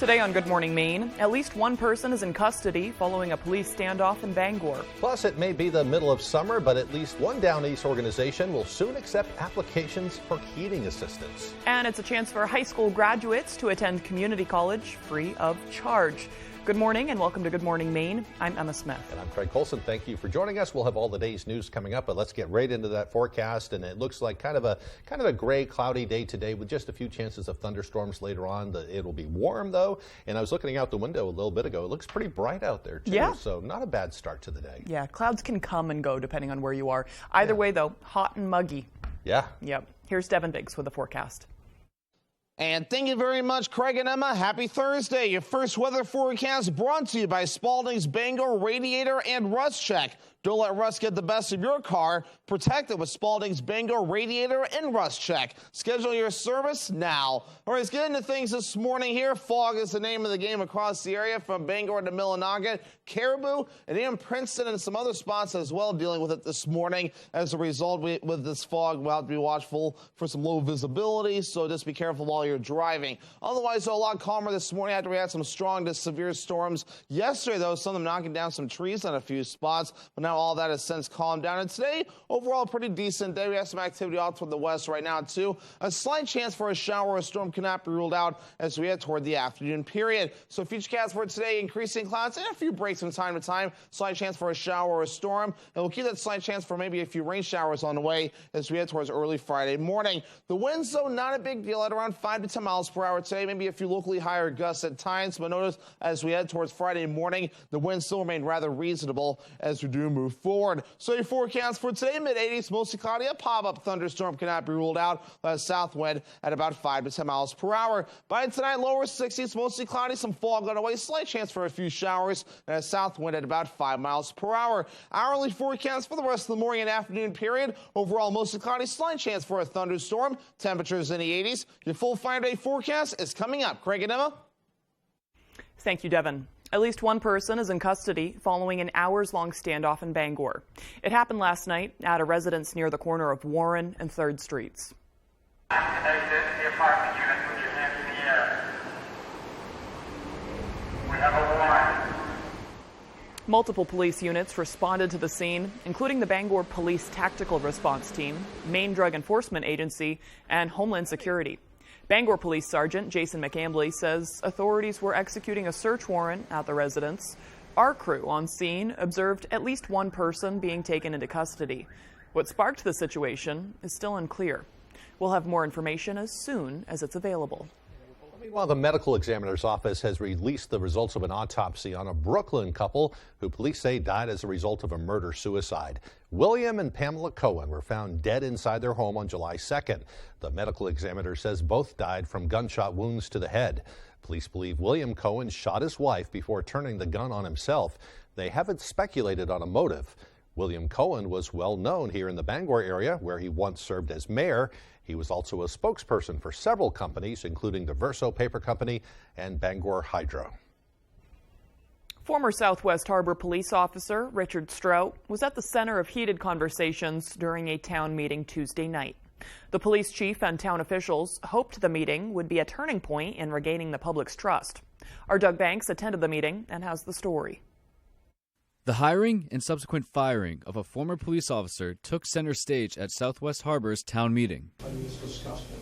Today on Good Morning Maine, at least one person is in custody following a police standoff in Bangor. Plus, it may be the middle of summer, but at least one Down East organization will soon accept applications for heating assistance. And it's a chance for high school graduates to attend community college free of charge. Good morning and welcome to Good Morning Maine. I'm Emma Smith. And I'm Craig Colson. Thank you for joining us. We'll have all the day's news coming up, but let's get right into that forecast. And it looks like kind of a gray, cloudy day today with just a few chances of thunderstorms later on. It'll be warm though. And I was looking out the window a little bit ago. It looks pretty bright out there too. Yeah. So not a bad start to the day. Yeah, clouds can come and go depending on where you are. Either way though, hot and muggy. Yeah. Yep. Here's Devin Biggs with the forecast. And thank you very much, Craig and Emma. Happy Thursday. Your first weather forecast brought to you by Spalding's Bangor Radiator and Rust Check. Don't let rust get the best of your car. Protect it with Spalding's Bangor Radiator and Rust Check. Schedule your service now. All right, let's get into things this morning here. Fog is the name of the game across the area from Bangor to Millinocket, Caribou, and even Princeton and some other spots as well dealing with it this morning. As a result, with this fog, we'll have to be watchful for some low visibility, so just be careful while you're driving. Otherwise, a lot calmer this morning after we had some strong to severe storms yesterday, though, some of them knocking down some trees on a few spots, but now all that has since calmed down. And today, overall, pretty decent day. We have some activity out toward the west right now, too. A slight chance for a shower or a storm cannot be ruled out as we head toward the afternoon period. So futurecast for today, increasing clouds and a few breaks from time to time. Slight chance for a shower or a storm. And we'll keep that slight chance for maybe a few rain showers on the way as we head towards early Friday morning. The winds, though, not a big deal at around 5 to 10 miles per hour today. Maybe a few locally higher gusts at times. But notice as we head towards Friday morning, the winds still remain rather reasonable as we do move forward. So your forecast for today, mid-80s, mostly cloudy. A pop-up thunderstorm cannot be ruled out. South wind at about 5 to 10 miles per hour. By tonight, lower 60s, mostly cloudy, some fog on the way. Slight chance for a few showers. And a south wind at about 5 miles per hour. Hourly forecast for the rest of the morning and afternoon period. Overall, mostly cloudy, slight chance for a thunderstorm. Temperatures in the 80s. Your full 5-day forecast is coming up. Craig and Emma. Thank you, Devin. At least one person is in custody following an hours-long standoff in Bangor. It happened last night at a residence near the corner of Warren and 3rd Streets. Exit the apartment unit with your hands in the air. We have a warrant. Multiple police units responded to the scene, including the Bangor Police Tactical Response Team, Maine Drug Enforcement Agency, and Homeland Security. Bangor Police Sergeant Jason McAmbley says authorities were executing a search warrant at the residence. Our crew on scene observed at least one person being taken into custody. What sparked the situation is still unclear. We'll have more information as soon as it's available. Meanwhile, the medical examiner's office has released the results of an autopsy on a Brooklyn couple who police say died as a result of a murder-suicide. William and Pamela Cohen were found dead inside their home on July 2nd. The medical examiner says both died from gunshot wounds to the head. Police believe William Cohen shot his wife before turning the gun on himself. They haven't speculated on a motive. William Cohen was well known here in the Bangor area, where he once served as mayor. He was also a spokesperson for several companies, including the Verso Paper Company and Bangor Hydro. Former Southwest Harbor police officer Richard Strout was at the center of heated conversations during a town meeting Tuesday night. The police chief and town officials hoped the meeting would be a turning point in regaining the public's trust. Our Doug Banks attended the meeting and has the story. The hiring and subsequent firing of a former police officer took center stage at Southwest Harbor's town meeting. I mean, it's disgusting.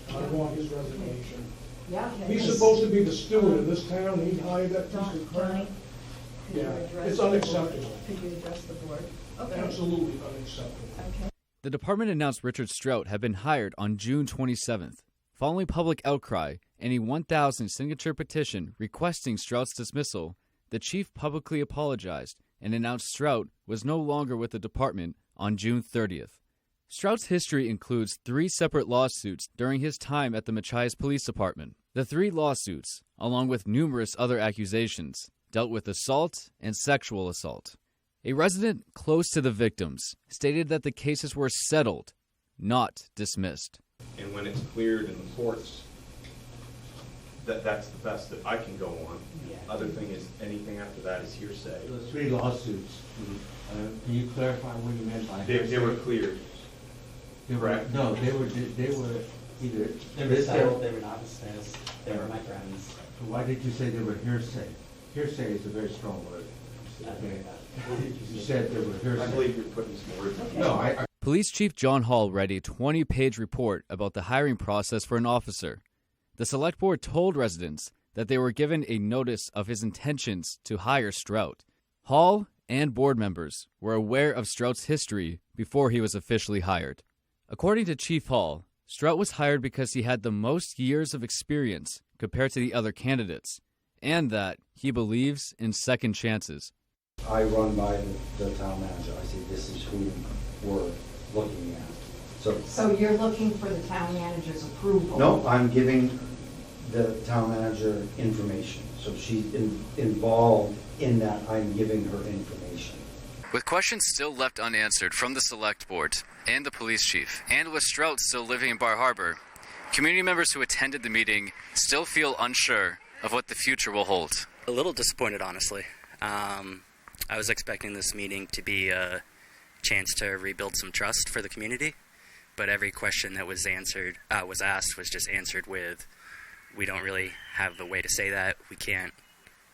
I want his resignation. Yeah, he's supposed to be the steward of this town. He hired that piece of crap. Yeah, it's unacceptable. Could you address the board? Okay. Absolutely unacceptable. Okay. The department announced Richard Strout had been hired on June 27th, following public outcry and a 1,000 signature petition requesting Strout's dismissal. The chief publicly apologized and announced Strout was no longer with the department on June 30th. Strout's history includes 3 separate lawsuits during his time at the Machias Police Department. The 3 lawsuits, along with numerous other accusations, dealt with assault and sexual assault. A resident close to the victims stated that the cases were settled, not dismissed. And when it's cleared in the courts, that's the best that I can go on. Yeah. Other thing is, anything after that is hearsay. The 3 lawsuits. Can you clarify what you meant by they were cleared? Correct? No, they were either They were settled, they were not dismissed, they were my friends. Why did you say they were hearsay? Hearsay is a very strong word. Okay. You said they were hearsay. I believe you're putting some words in. No, Police Chief John Hall read a 20-page report about the hiring process for an officer. The Select Board told residents that they were given a notice of his intentions to hire Strout. Hall and board members were aware of Strout's history before he was officially hired. According to Chief Hall, Strout was hired because he had the most years of experience compared to the other candidates, and that he believes in second chances. I run by the town manager. I say, this is who we're looking at. So you're looking for the town manager's approval? No, I'm giving the town manager information. So she's involved in that. I'm giving her information. With questions still left unanswered from the Select Board and the police chief, and with Strout still living in Bar Harbor, community members who attended the meeting still feel unsure of what the future will hold. A little disappointed, honestly. I was expecting this meeting to be a chance to rebuild some trust for the community, but every question that was asked was just answered with, we don't really have a way to say that. We can't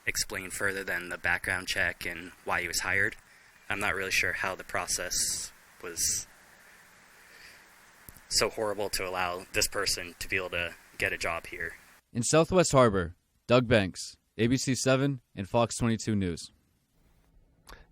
explain further than the background check and why he was hired. I'm not really sure how the process was so horrible to allow this person to be able to get a job here. In Southwest Harbor, Doug Banks, ABC 7 and Fox 22 News.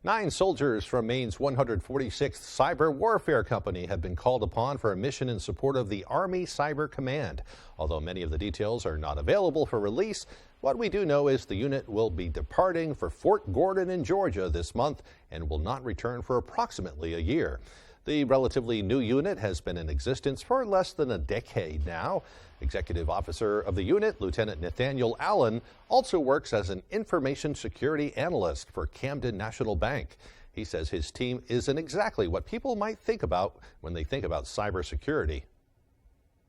9 soldiers from Maine's 146th Cyber Warfare Company have been called upon for a mission in support of the Army Cyber Command. Although many of the details are not available for release, what we do know is the unit will be departing for Fort Gordon in Georgia this month and will not return for approximately a year. The relatively new unit has been in existence for less than a decade now. Executive officer of the unit, Lieutenant Nathaniel Allen, also works as an information security analyst for Camden National Bank. He says his team isn't exactly what people might think about when they think about cybersecurity.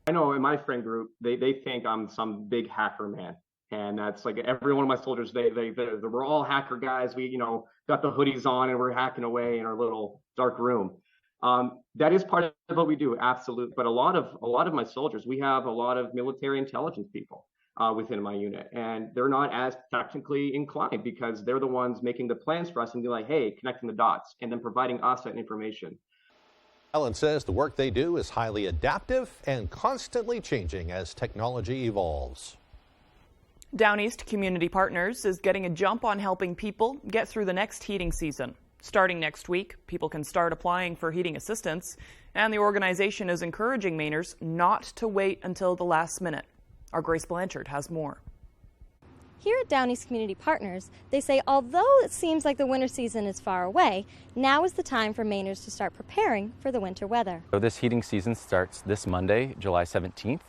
I know in my friend group, they think I'm some big hacker man. And that's like every one of my soldiers, we're all hacker guys. We, got the hoodies on and we're hacking away in our little dark room. That is part of what we do, absolutely. But a lot of my soldiers, we have a lot of military intelligence people within my unit, and they're not as technically inclined because they're the ones making the plans for us and be like, hey, connecting the dots, and then providing us that information. Allen says the work they do is highly adaptive and constantly changing as technology evolves. Down East Community Partners is getting a jump on helping people get through the next heating season. Starting next week, people can start applying for heating assistance, and the organization is encouraging Mainers not to wait until the last minute. Our Grace Blanchard has more. Here at Down East Community Partners, they say although it seems like the winter season is far away, now is the time for Mainers to start preparing for the winter weather. So this heating season starts this Monday, July 17th.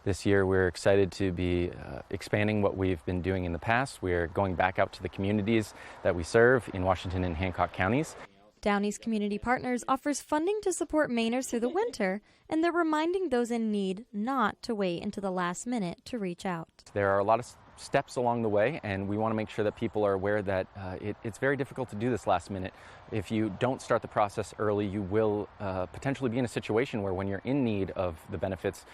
This year we're excited to be expanding what we've been doing in the past. We're going back out to the communities that we serve in Washington and Hancock counties. Down East Community Partners offers funding to support Mainers through the winter, and they're reminding those in need not to wait until the last minute to reach out. There are a lot of steps along the way, and we want to make sure that people are aware that it's very difficult to do this last minute. If you don't start the process early, you will potentially be in a situation where when you're in need of the benefits,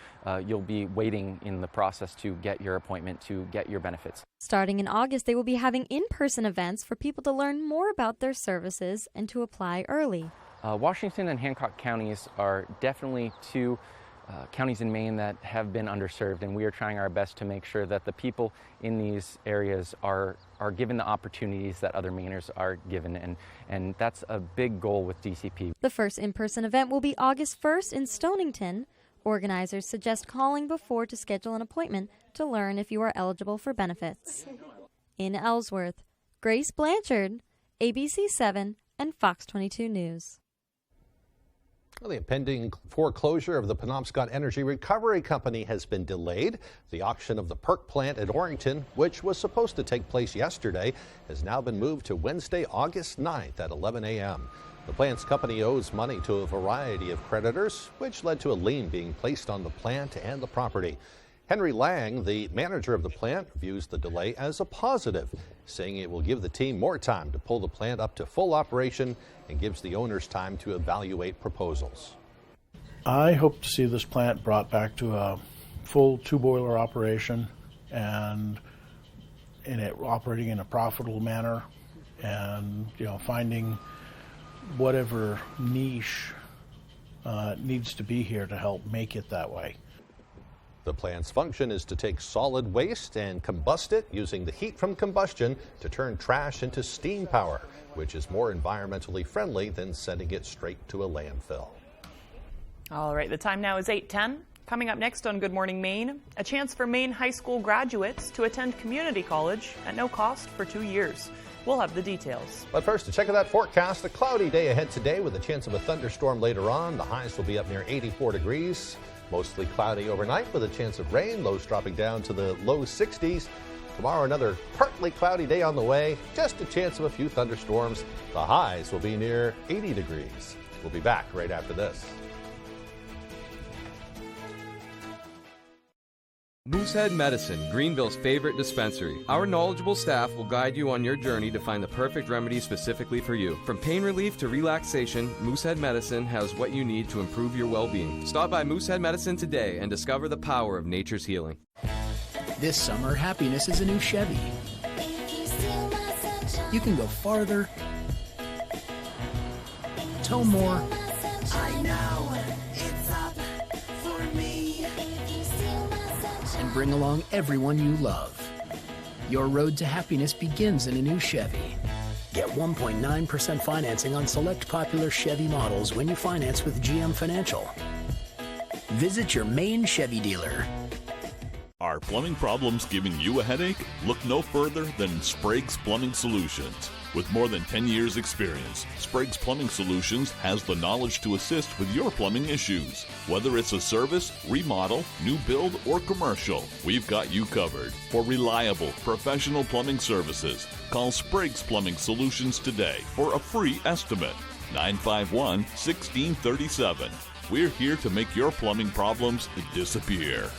you'll be waiting in the process to get your appointment, to get your benefits. Starting in August, they will be having in-person events for people to learn more about their services and to apply early. Washington and Hancock counties are definitely two counties in Maine that have been underserved, and we are trying our best to make sure that the people in these areas are given the opportunities that other Mainers are given, and that's a big goal with DCP. The first in-person event will be August 1st in Stonington. Organizers suggest calling before to schedule an appointment to learn if you are eligible for benefits. In Ellsworth, Grace Blanchard, ABC 7 and Fox 22 News. Well, the impending foreclosure of the Penobscot Energy Recovery Company has been delayed. The auction of the PERC plant at Orrington, which was supposed to take place yesterday, has now been moved to Wednesday, August 9th at 11 a.m. The plant's company owes money to a variety of creditors, which led to a lien being placed on the plant and the property. Henry Lang, the manager of the plant, views the delay as a positive, saying it will give the team more time to pull the plant up to full operation and gives the owners time to evaluate proposals. I hope to see this plant brought back to a full 2-boiler operation and operating in a profitable manner, and finding whatever niche needs to be here to help make it that way. The plant's function is to take solid waste and combust it using the heat from combustion to turn trash into steam power, which is more environmentally friendly than sending it straight to a landfill. All right, the time now is 8:10. Coming up next on Good Morning Maine, a chance for Maine high school graduates to attend community college at no cost for 2 years. We'll have the details. But first, to check out that forecast, a cloudy day ahead today with a chance of a thunderstorm later on. The highs will be up near 84 degrees. Mostly cloudy overnight with a chance of rain, lows dropping down to the low 60s. Tomorrow, another partly cloudy day on the way, just a chance of a few thunderstorms. The highs will be near 80 degrees. We'll be back right after this. Moosehead Medicine, Greenville's favorite dispensary. Our knowledgeable staff will guide you on your journey to find the perfect remedy specifically for you. From pain relief to relaxation, Moosehead Medicine has what you need to improve your well-being. Stop by Moosehead Medicine today and discover the power of nature's healing. This summer, happiness is a new Chevy. You can go farther, tow more. I know it's up for me. And bring along everyone you love. Your road to happiness begins in a new Chevy. Get 1.9% financing on select popular Chevy models when you finance with GM Financial. Visit your Maine Chevy dealer. Are plumbing problems giving you a headache? Look no further than Sprague's Plumbing Solutions. With more than 10 years' experience, Sprague's Plumbing Solutions has the knowledge to assist with your plumbing issues. Whether it's a service, remodel, new build, or commercial, we've got you covered. For reliable, professional plumbing services, call Sprague's Plumbing Solutions today for a free estimate. 951-1637. We're here to make your plumbing problems disappear.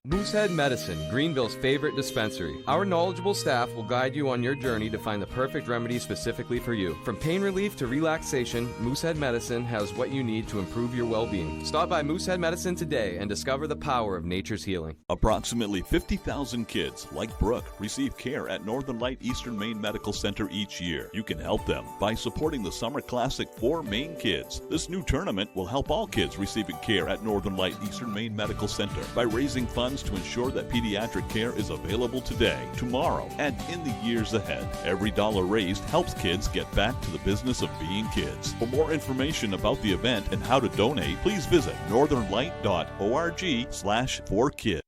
Moosehead Medicine, Greenville's favorite dispensary. Our knowledgeable staff will guide you on your journey to find the perfect remedy specifically for you. From pain relief to relaxation, Moosehead Medicine has what you need to improve your well-being. Stop by Moosehead Medicine today and discover the power of nature's healing. Approximately 50,000 kids, like Brooke, receive care at Northern Light Eastern Maine Medical Center each year. You can help them by supporting the Summer Classic for Maine Kids. This new tournament will help all kids receiving care at Northern Light Eastern Maine Medical Center by raising funds to ensure that pediatric care is available today, tomorrow, and in the years ahead. Every dollar raised helps kids get back to the business of being kids. For more information about the event and how to donate, please visit northernlight.org/4kids.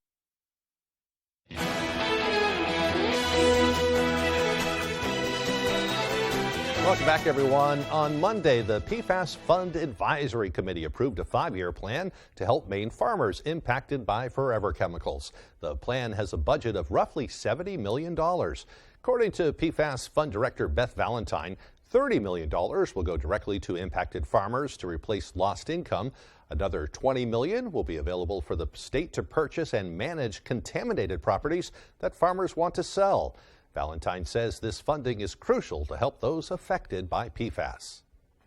Welcome back, everyone. On Monday, the PFAS Fund Advisory Committee approved a 5-year plan to help Maine farmers impacted by forever chemicals. The plan has a budget of roughly $70 million. According to PFAS Fund Director Beth Valentine, $30 million will go directly to impacted farmers to replace lost income. Another $20 million will be available for the state to purchase and manage contaminated properties that farmers want to sell. Valentine says this funding is crucial to help those affected by PFAS.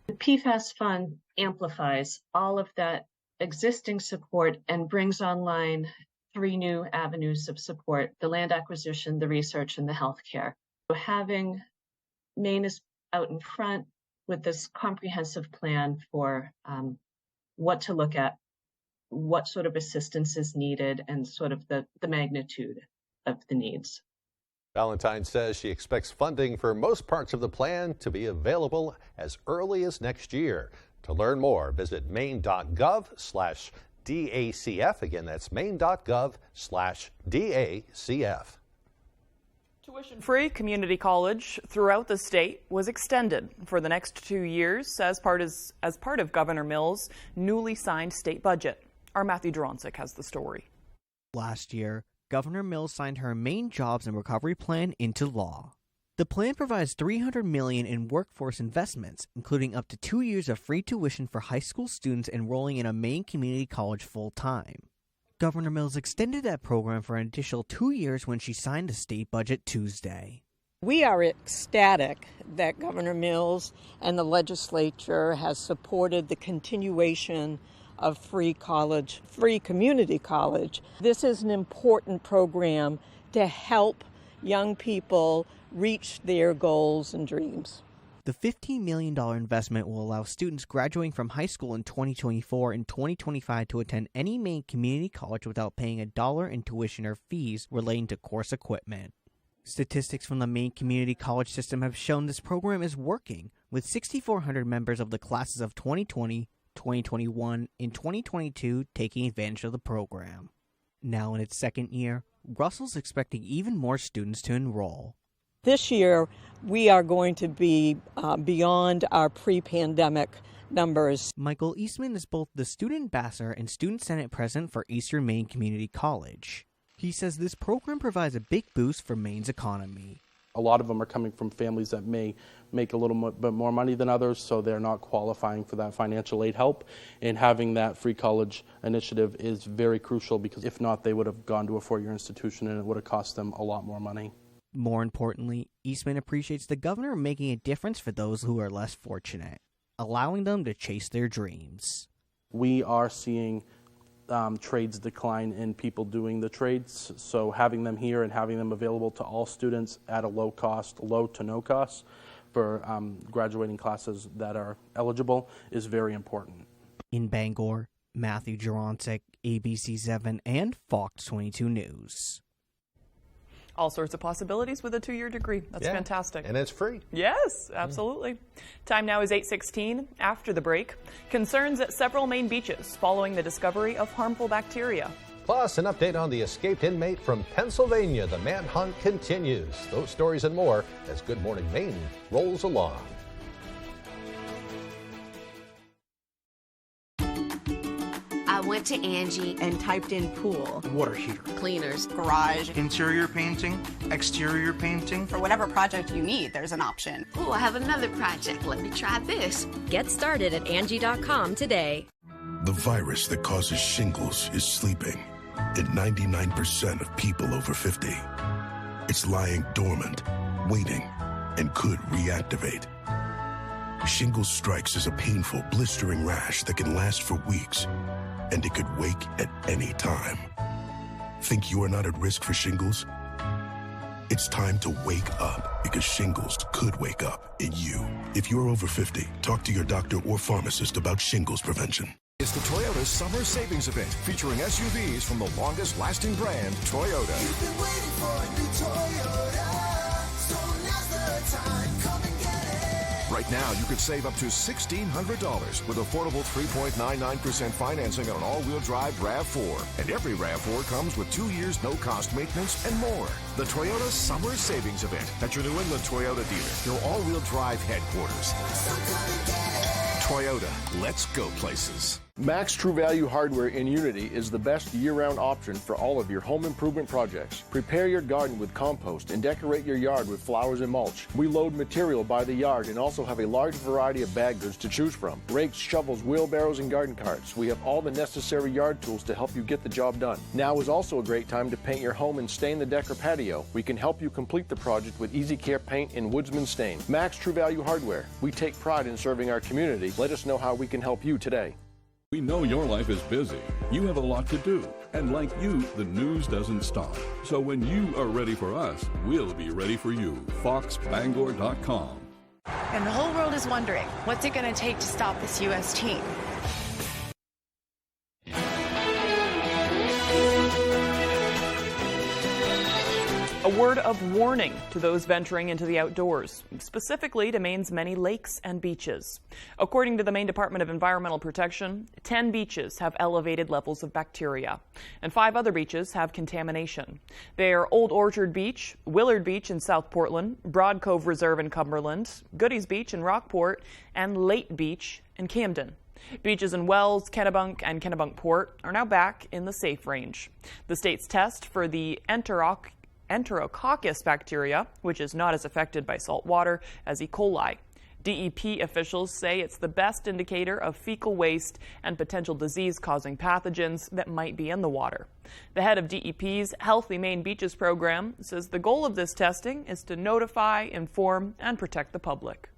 The PFAS fund amplifies all of that existing support and brings online 3 new avenues of support: the land acquisition, the research, and the healthcare. So having Maine is out in front with this comprehensive plan for what to look at, what sort of assistance is needed, and sort of the magnitude of the needs. Valentine says she expects funding for most parts of the plan to be available as early as next year. To learn more, visit maine.gov/DACF. Again, that's maine.gov/DACF. Tuition-free community college throughout the state was extended for the next 2 years as part of Governor Mills' newly signed state budget. Our Matthew Dronsick has the story. Last year, Governor Mills signed her Maine Jobs and Recovery Plan into law. The plan provides $300 million in workforce investments, including up to 2 years of free tuition for high school students enrolling in a Maine community college full-time. Governor Mills extended that program for an additional 2 years when she signed the state budget Tuesday. We are ecstatic that Governor Mills and the legislature has supported the continuation of free college, free community college. This is an important program to help young people reach their goals and dreams. The $15 million investment will allow students graduating from high school in 2024 and 2025 to attend any Maine community college without paying $1 in tuition or fees relating to course equipment. Statistics from the Maine community college system have shown this program is working, with 6,400 members of the classes of 2020, 2021, and 2022 taking advantage of the program. Now in its second year, Russell's expecting even more students to enroll. This year, we are going to be beyond our pre-pandemic numbers. Michael Eastman is both the student ambassador and student senate president for Eastern Maine Community College. He says this program provides a big boost for Maine's economy. A lot of them are coming from families that may make a little bit more money than others, so they're not qualifying for that financial aid help. And having that free college initiative is very crucial, because if not, they would have gone to a four-year institution and it would have cost them a lot more money. More importantly, Eastman appreciates the governor making a difference for those who are less fortunate, allowing them to chase their dreams. We are seeing trades decline in people doing the trades, so having them here and having them available to all students at a low to no cost for graduating classes that are eligible is very important. In Bangor, Matthew Juronsik, ABC7 and Fox 22 News. All sorts of possibilities with a 2-year degree. That's fantastic. And it's free. Yes, absolutely. Time now is 8:16. After the break, concerns at several Maine beaches following the discovery of harmful bacteria. Plus, an update on the escaped inmate from Pennsylvania. The manhunt continues. Those stories and more as Good Morning Maine rolls along. I went to Angie and typed in pool, water heater, cleaners, garage, interior painting, exterior painting. For whatever project you need, there's an option. Oh, I have another project. Let me try this. Get started at Angie.com today. The virus that causes shingles is sleeping in 99% of people over 50. It's lying dormant, waiting, and could reactivate. Shingles strikes as a painful, blistering rash that can last for weeks, and it could wake at any time. Think you are not at risk for shingles? It's time to wake up, because shingles could wake up in you. If you're over 50, talk to your doctor or pharmacist about shingles prevention. It's the Toyota Summer Savings Event, featuring SUVs from the longest-lasting brand, Toyota. You've been waiting for a new Toyota, so now's the time. Come and get it. Right now, you could save up to $1,600 with affordable 3.99% financing on an all-wheel drive RAV4. And every RAV4 comes with 2 years no-cost maintenance and more. The Toyota Summer Savings Event at your New England Toyota dealer, your all-wheel drive headquarters. So come and get it. Toyota, let's go places. Max True Value Hardware in Unity is the best year-round option for all of your home improvement projects. Prepare your garden with compost and decorate your yard with flowers and mulch. We load material by the yard and also have a large variety of bag goods to choose from. Rakes, shovels, wheelbarrows, and garden carts. We have all the necessary yard tools to help you get the job done. Now is also a great time to paint your home and stain the deck or patio. We can help you complete the project with Easy Care Paint and Woodsman Stain. Max True Value Hardware. We take pride in serving our community. Let us know how we can help you today. We know your life is busy. You have a lot to do. And like you, the news doesn't stop. So when you are ready for us, we'll be ready for you. FoxBangor.com. And the whole world is wondering, what's it going to take to stop this U.S. team? A word of warning to those venturing into the outdoors, specifically to Maine's many lakes and beaches. According to the Maine Department of Environmental Protection, 10 beaches have elevated levels of bacteria, and 5 other beaches have contamination. They are Old Orchard Beach, Willard Beach in South Portland, Broad Cove Reserve in Cumberland, Goodies Beach in Rockport, and Lake Beach in Camden. Beaches in Wells, Kennebunk, and Kennebunkport are now back in the safe range. The state's test for the Enterococcus bacteria, which is not as affected by salt water as E. coli. DEP officials say it's the best indicator of fecal waste and potential disease-causing pathogens that might be in the water. The head of DEP's Healthy Maine Beaches program says the goal of this testing is to notify, inform, and protect the public.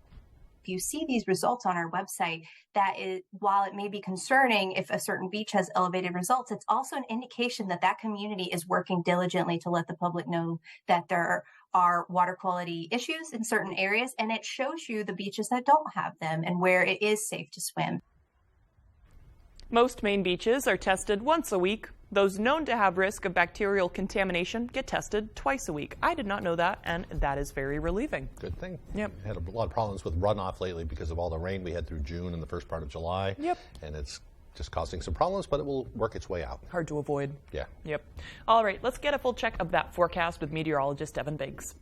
you see these results on our website, that is, while it may be concerning if a certain beach has elevated results, it's also an indication that that community is working diligently to let the public know that there are water quality issues in certain areas, and it shows you the beaches that don't have them and where it is safe to swim. Most Maine beaches are tested once a week. Those known to have risk of bacterial contamination get tested twice a week. I did not know that, and that is very relieving. Good thing. Yep. Had a lot of problems with runoff lately because of all the rain we had through June and the first part of July. Yep. And it's just causing some problems, but it will work its way out. Hard to avoid. Yeah. Yep. All right, let's get a full check of that forecast with meteorologist Evan Biggs.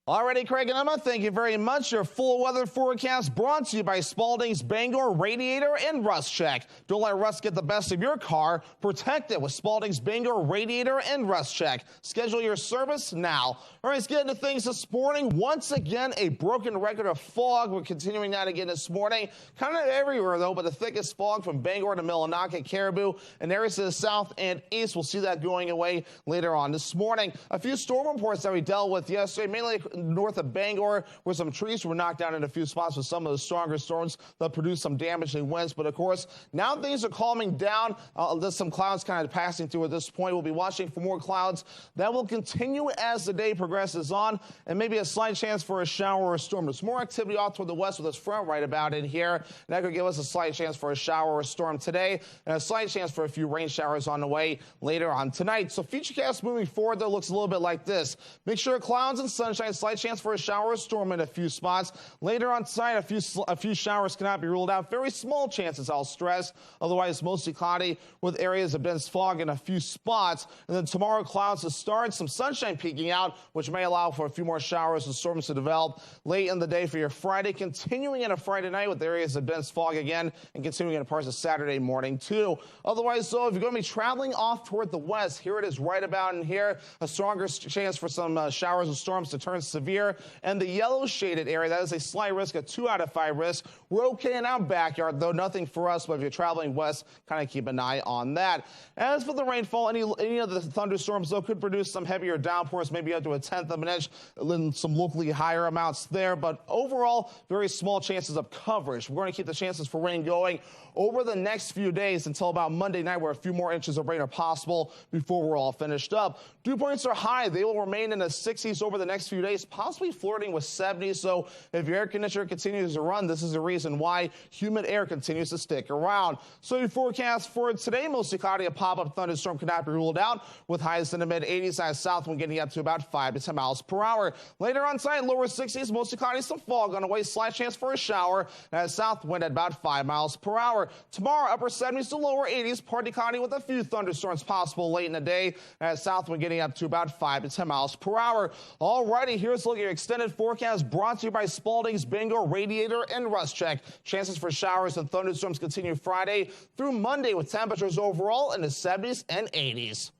Alrighty, Craig and Emma, thank you very much. Your full weather forecast brought to you by Spalding's Bangor Radiator and Rust Check. Don't let rust get the best of your car. Protect it with Spalding's Bangor Radiator and Rust Check. Schedule your service now. All right, let's get into things this morning. Once again, a broken record of fog. We're continuing that again this morning. Kind of everywhere, though, but the thickest fog from Bangor to Millinocket, Caribou, and areas to the south and east. We'll see that going away later on this morning. A few storm reports that we dealt with yesterday, mainly north of Bangor, where some trees were knocked down in a few spots with some of the stronger storms that produced some damaging winds. But of course, now things are calming down. There's some clouds kind of passing through at this point. We'll be watching for more clouds that will continue as the day progresses on, and maybe a slight chance for a shower or a storm. There's more activity off toward the west with this front right about in here, and that could give us a slight chance for a shower or a storm today, and a slight chance for a few rain showers on the way later on tonight. So futurecast moving forward, though, looks a little bit like this. Make sure clouds and sunshine, slight chance for a shower or storm in a few spots. Later on tonight, a few showers cannot be ruled out. Very small chances, I'll stress. Otherwise, mostly cloudy with areas of dense fog in a few spots. And then tomorrow, clouds to start, some sunshine peeking out, which may allow for a few more showers and storms to develop late in the day for your Friday, continuing into Friday night with areas of dense fog again, and continuing into parts of Saturday morning, too. Otherwise, so if you're going to be traveling off toward the west, here it is right about in here. A stronger chance for some showers and storms to turn severe. And the yellow shaded area, that is a slight risk, a 2 out of 5 risk. We're okay in our backyard, though nothing for us, but if you're traveling west, kind of keep an eye on that. As for the rainfall, any of the thunderstorms, though, could produce some heavier downpours, maybe up to 1/10 of an inch, and some locally higher amounts there. But overall, very small chances of coverage. We're going to keep the chances for rain going over the next few days until about Monday night, where a few more inches of rain are possible before we're all finished up. Dew points are high. They will remain in the 60s over the next few days, possibly flirting with 70s. So if your air conditioner continues to run, this is the reason why humid air continues to stick around. So your forecast for today, mostly cloudy. A pop-up thunderstorm cannot be ruled out, with highs in the mid-80s as south wind getting up to about 5 to 10 miles per hour. Later on tonight, lower 60s, mostly cloudy, some fog on the way, slight chance for a shower, as south wind at about 5 miles per hour. Tomorrow, upper 70s to lower 80s, partly cloudy with a few thunderstorms possible late in the day, as south wind getting up to about 5 to 10 miles per hour. Alrighty, here's a look at your extended forecast brought to you by Spalding's Bangor Radiator and Rust Check. Chances for showers and thunderstorms continue Friday through Monday, with temperatures overall in the 70s and 80s.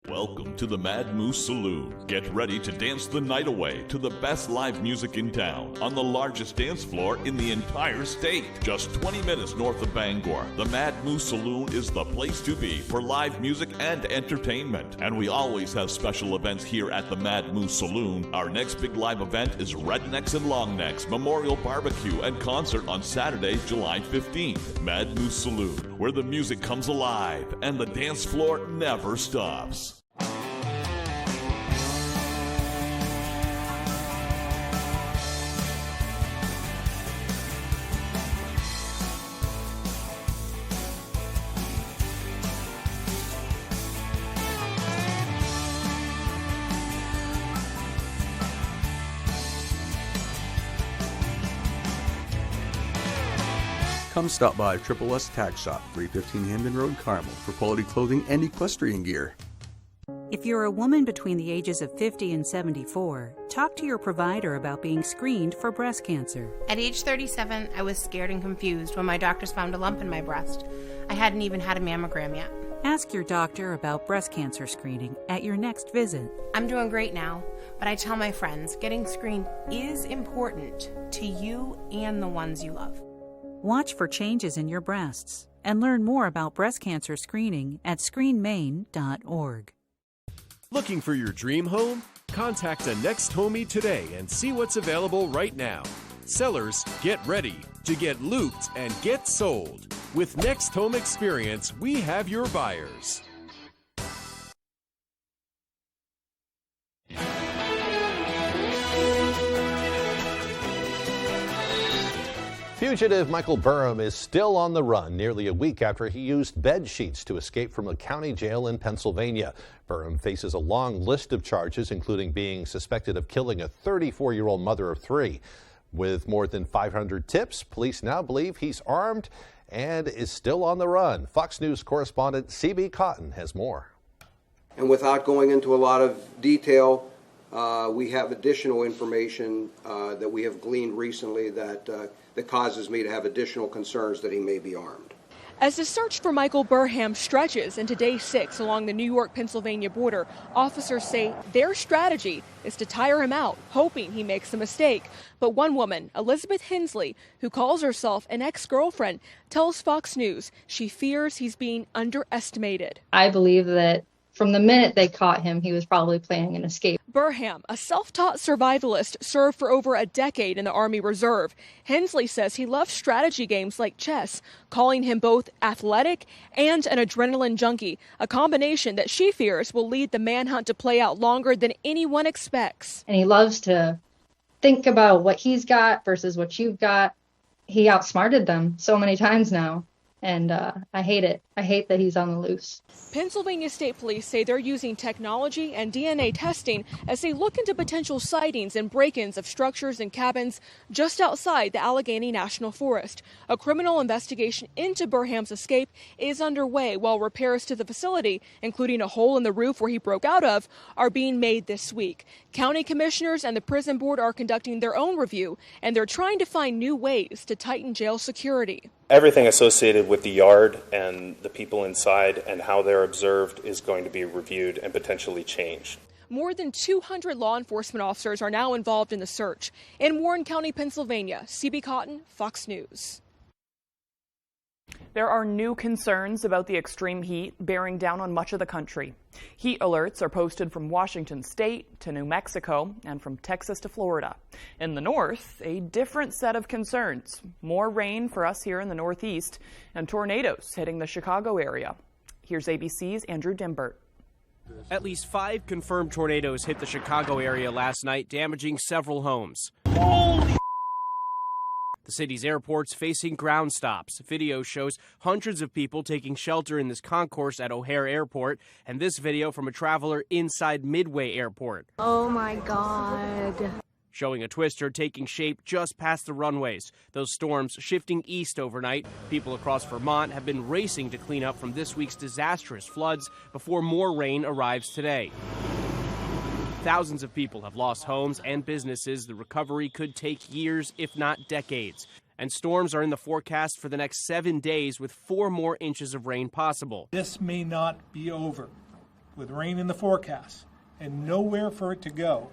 Welcome to the Mad Moose Saloon. Get ready to dance the night away to the best live music in town on the largest dance floor in the entire state. Just 20 minutes north of Bangor, the Mad Moose Saloon is the place to be for live music and entertainment. And we always have special events here at the Mad Moose Saloon. Our next big live event is Rednecks and Longnecks Memorial Barbecue and Concert on Saturday, July 15th. Mad Moose Saloon, where the music comes alive and the dance floor never stops. Come stop by Triple S Tack Shop, 315 Hamden Road, Carmel, for quality clothing and equestrian gear. If you're a woman between the ages of 50 and 74, talk to your provider about being screened for breast cancer. At age 37, I was scared and confused when my doctors found a lump in my breast. I hadn't even had a mammogram yet. Ask your doctor about breast cancer screening at your next visit. I'm doing great now, but I tell my friends getting screened is important to you and the ones you love. Watch for changes in your breasts and learn more about breast cancer screening at screenmaine.org. Looking for your dream home? Contact a Next Homie today and see what's available right now. Sellers, get ready to get looped and get sold. With Next Home Experience, we have your buyers. Fugitive Michael Burham is still on the run nearly a week after he used bed sheets to escape from a county jail in Pennsylvania. Burham faces a long list of charges, including being suspected of killing a 34-year-old mother of 3. With more than 500 tips, police now believe he's armed and is still on the run. Fox News correspondent C.B. Cotton has more. And without going into a lot of detail, we have additional information that we have gleaned recently that causes me to have additional concerns that he may be armed. As the search for Michael Burham stretches into day 6 along the New York-Pennsylvania border, officers say their strategy is to tire him out, hoping he makes a mistake. But one woman, Elizabeth Hensley, who calls herself an ex-girlfriend, tells Fox News she fears he's being underestimated. I believe that from the minute they caught him, he was probably planning an escape. Burham, a self-taught survivalist, served for over a decade in the Army Reserve. Hensley says he loves strategy games like chess, calling him both athletic and an adrenaline junkie, a combination that she fears will lead the manhunt to play out longer than anyone expects. And he loves to think about what he's got versus what you've got. He outsmarted them so many times now. And I hate it. I hate that he's on the loose. Pennsylvania State Police say they're using technology and DNA testing as they look into potential sightings and break-ins of structures and cabins just outside the Allegheny National Forest. A criminal investigation into Burham's escape is underway while repairs to the facility, including a hole in the roof where he broke out of, are being made this week. County commissioners and the prison board are conducting their own review, and they're trying to find new ways to tighten jail security. Everything associated with the yard and the people inside and how they're observed is going to be reviewed and potentially changed. More than 200 law enforcement officers are now involved in the search. In Warren County, Pennsylvania, C.B. Cotton, Fox News. There are new concerns about the extreme heat bearing down on much of the country. Heat alerts are posted from Washington State to New Mexico and from Texas to Florida. In the north, a different set of concerns. More rain for us here in the Northeast and tornadoes hitting the Chicago area. Here's ABC's Andrew Dimbert. At least 5 confirmed tornadoes hit the Chicago area last night, damaging several homes. The city's airports facing ground stops. Video shows hundreds of people taking shelter in this concourse at O'Hare Airport, and this video from a traveler inside Midway Airport. Oh my God. Showing a twister taking shape just past the runways. Those storms shifting east overnight. People across Vermont have been racing to clean up from this week's disastrous floods before more rain arrives today. Thousands of people have lost homes and businesses. The recovery could take years, if not decades. And storms are in the forecast for the next 7 days, with 4 more inches of rain possible. This may not be over. With rain in the forecast and nowhere for it to go,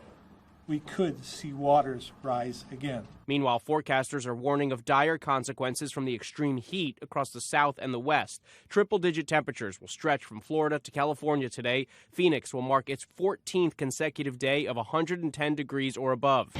we could see waters rise again. Meanwhile, forecasters are warning of dire consequences from the extreme heat across the south and the west. Triple-digit temperatures will stretch from Florida to California today. Phoenix will mark its 14th consecutive day of 110 degrees or above.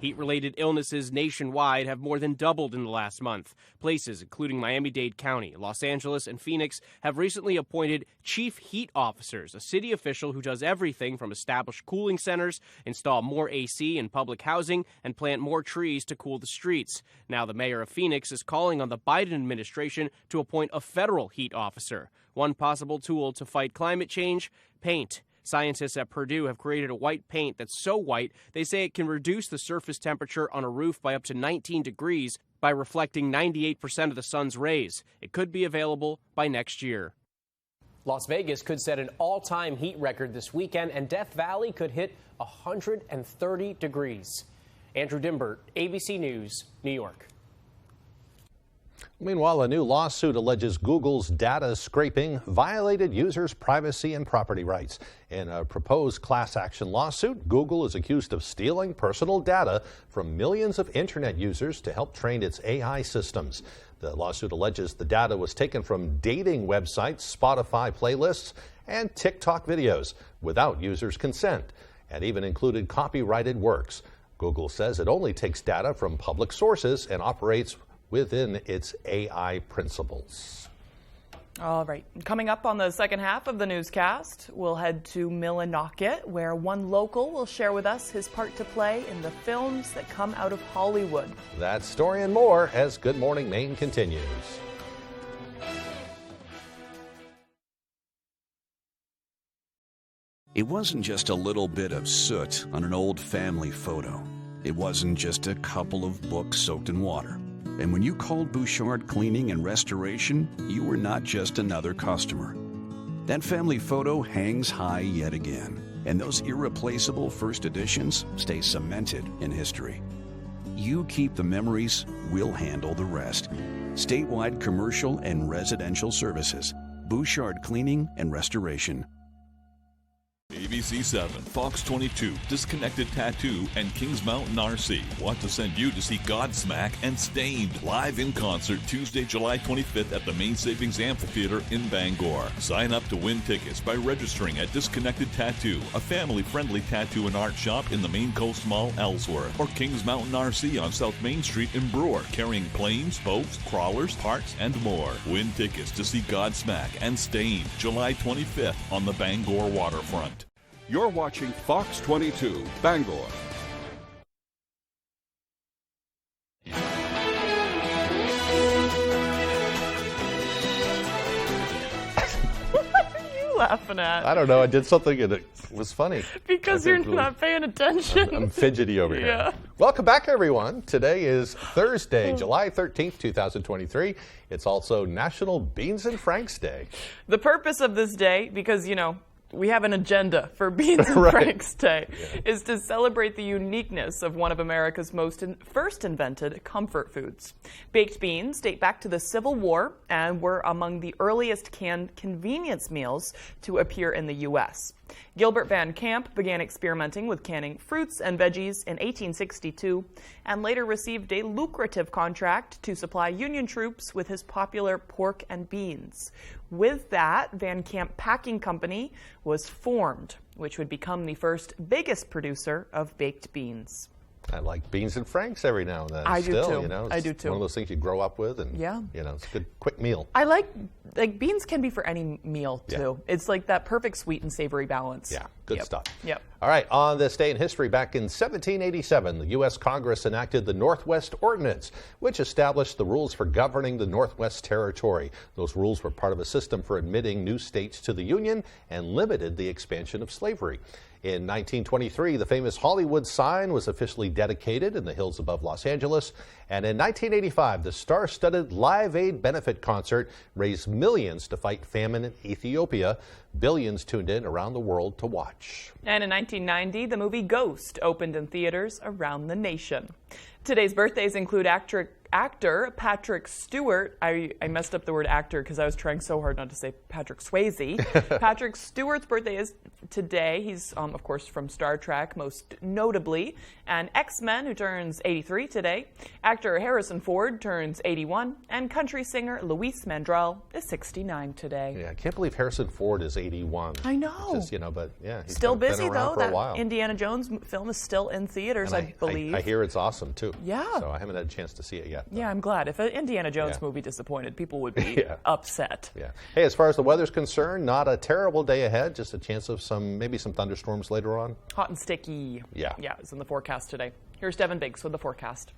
Heat-related illnesses nationwide have more than doubled in the last month. Places, including Miami-Dade County, Los Angeles, and Phoenix, have recently appointed chief heat officers, a city official who does everything from establish cooling centers, install more AC in public housing, and plant more trees to cool the streets. Now the mayor of Phoenix is calling on the Biden administration to appoint a federal heat officer. One possible tool to fight climate change: paint. Scientists at Purdue have created a white paint that's so white they say it can reduce the surface temperature on a roof by up to 19 degrees by reflecting 98% of the sun's rays. It could be available by next year. Las Vegas could set an all-time heat record this weekend, and Death Valley could hit 130 degrees. Andrew Dimbert, ABC News, New York. Meanwhile, a new lawsuit alleges Google's data scraping violated users' privacy and property rights. In a proposed class action lawsuit, Google is accused of stealing personal data from millions of internet users to help train its AI systems. The lawsuit alleges the data was taken from dating websites, Spotify playlists, and TikTok videos without users' consent, and even included copyrighted works. Google says it only takes data from public sources and operates within its AI principles. All right. Coming up on the second half of the newscast, we'll head to Millinocket, where one local will share with us his part to play in the films that come out of Hollywood. That story and more as Good Morning Maine continues. It wasn't just a little bit of soot on an old family photo. It wasn't just a couple of books soaked in water. And when you called Bouchard Cleaning and Restoration, you were not just another customer. That family photo hangs high yet again, and those irreplaceable first editions stay cemented in history. You keep the memories, we'll handle the rest. Statewide commercial and residential services. Bouchard Cleaning and Restoration. ABC 7, Fox 22, Disconnected Tattoo, and Kings Mountain RC want to send you to see Godsmack and Stained live in concert Tuesday, July 25th at the Maine Savings Amphitheater in Bangor. Sign up to win tickets by registering at Disconnected Tattoo, a family-friendly tattoo and art shop in the Maine Coast Mall, Ellsworth, or Kings Mountain RC on South Main Street in Brewer, carrying planes, boats, crawlers, parts, and more. Win tickets to see Godsmack and Stained July 25th on the Bangor waterfront. You're watching Fox 22, Bangor. What are you laughing at? I don't know. I did something and it was funny. Because you're not paying attention. I'm fidgety over here. Yeah. Welcome back, everyone. Today is Thursday, July 13th, 2023. It's also National Beans and Franks Day. The purpose of this day, because, we have an agenda for Beans and Right. Franks Day, is to celebrate the uniqueness of one of America's first invented comfort foods. Baked beans date back to the Civil War and were among the earliest canned convenience meals to appear in the U.S. Gilbert Van Camp began experimenting with canning fruits and veggies in 1862 and later received a lucrative contract to supply Union troops with his popular pork and beans. With that, Van Camp Packing Company was formed, which would become the first biggest producer of baked beans. I like beans and Franks every now and then. I do too. It's I do too. one of those things you grow up with, and it's a good quick meal. I like beans can be for any meal too. It's like that perfect sweet and savory balance. Yeah, good stuff. Yep. All right, on this day in history, back in 1787, the U.S. Congress enacted the Northwest Ordinance, which established the rules for governing the Northwest Territory. Those rules were part of a system for admitting new states to the Union and limited the expansion of slavery. In 1923, the famous Hollywood sign was officially dedicated in the hills above Los Angeles. And in 1985, the star-studded Live Aid benefit concert raised millions to fight famine in Ethiopia. Billions tuned in around the world to watch. And in 1990, the movie Ghost opened in theaters around the nation. Today's birthdays include actor Patrick Stewart. I messed up the word actor because I was trying so hard not to say Patrick Swayze. Patrick Stewart's birthday is today. He's, of course, from Star Trek, most notably, and X-Men, who turns 83 today. Actor Harrison Ford turns 81, and country singer Luis Mandrell is 69 today. Yeah, I can't believe Harrison Ford is 81. I know. Just, but yeah, he's still been busy around though. for a That while. Indiana Jones film is still in theaters, And I believe. I hear it's awesome too. Yeah. So I haven't had a chance to see it yet. Yeah, I'm glad. If an Indiana Jones movie disappointed, people would be upset. Yeah. Hey, as far as the weather's concerned, not a terrible day ahead. Just a chance of maybe some thunderstorms later on. Hot and sticky. Yeah. Yeah, it's in the forecast today. Here's Devin Biggs with the forecast.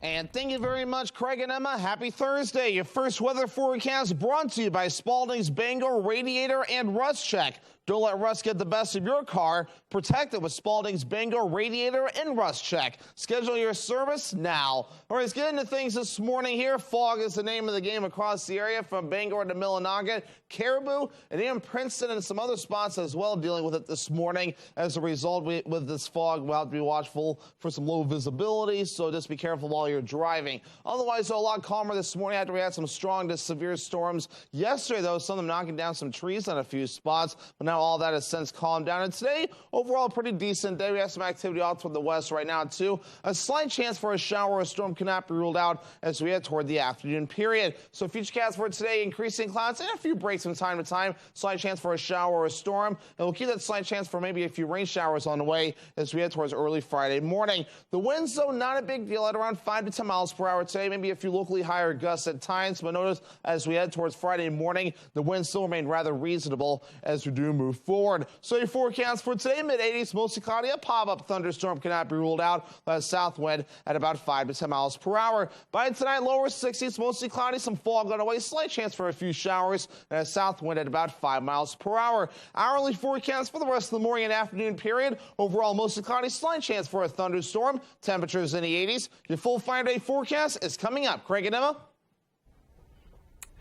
And thank you very much, Craig and Emma. Happy Thursday. Your first weather forecast brought to you by Spalding's Bangor Radiator and Rust Check. Don't let rust get the best of your car. Protect it with Spalding's Bangor Radiator and Rust Check. Schedule your service now. All right, let's get into things this morning here. Fog is the name of the game across the area from Bangor to Millinocket, Caribou, and even Princeton and some other spots as well dealing with it this morning. As a result, with this fog, we'll have to be watchful for some low visibility, so just be careful while you're you're driving. Otherwise, a lot calmer this morning after we had some strong to severe storms yesterday, though, some of them knocking down some trees on a few spots. But now all that has since calmed down. And today, overall, pretty decent day. We have some activity off toward the west right now, too. A slight chance for a shower or a storm cannot be ruled out as we head toward the afternoon period. So futurecast for today, increasing clouds and a few breaks from time to time. Slight chance for a shower or a storm. And we'll keep that slight chance for maybe a few rain showers on the way as we head towards early Friday morning. The winds, though, not a big deal at around 5 to 10 miles per hour today. Maybe a few locally higher gusts at times. But notice as we head towards Friday morning, the winds still remain rather reasonable as we do move forward. So your forecast for today, mid-80s, mostly cloudy. A pop-up thunderstorm cannot be ruled out. That south wind at about 5 to 10 miles per hour. By tonight, lower 60s, mostly cloudy, some fog on the way. Slight chance for a few showers and a south wind at about 5 miles per hour. Hourly forecast for the rest of the morning and afternoon period. Overall, mostly cloudy, slight chance for a thunderstorm. Temperatures in the 80s. Your full 5-day forecast is coming up. Craig and Emma.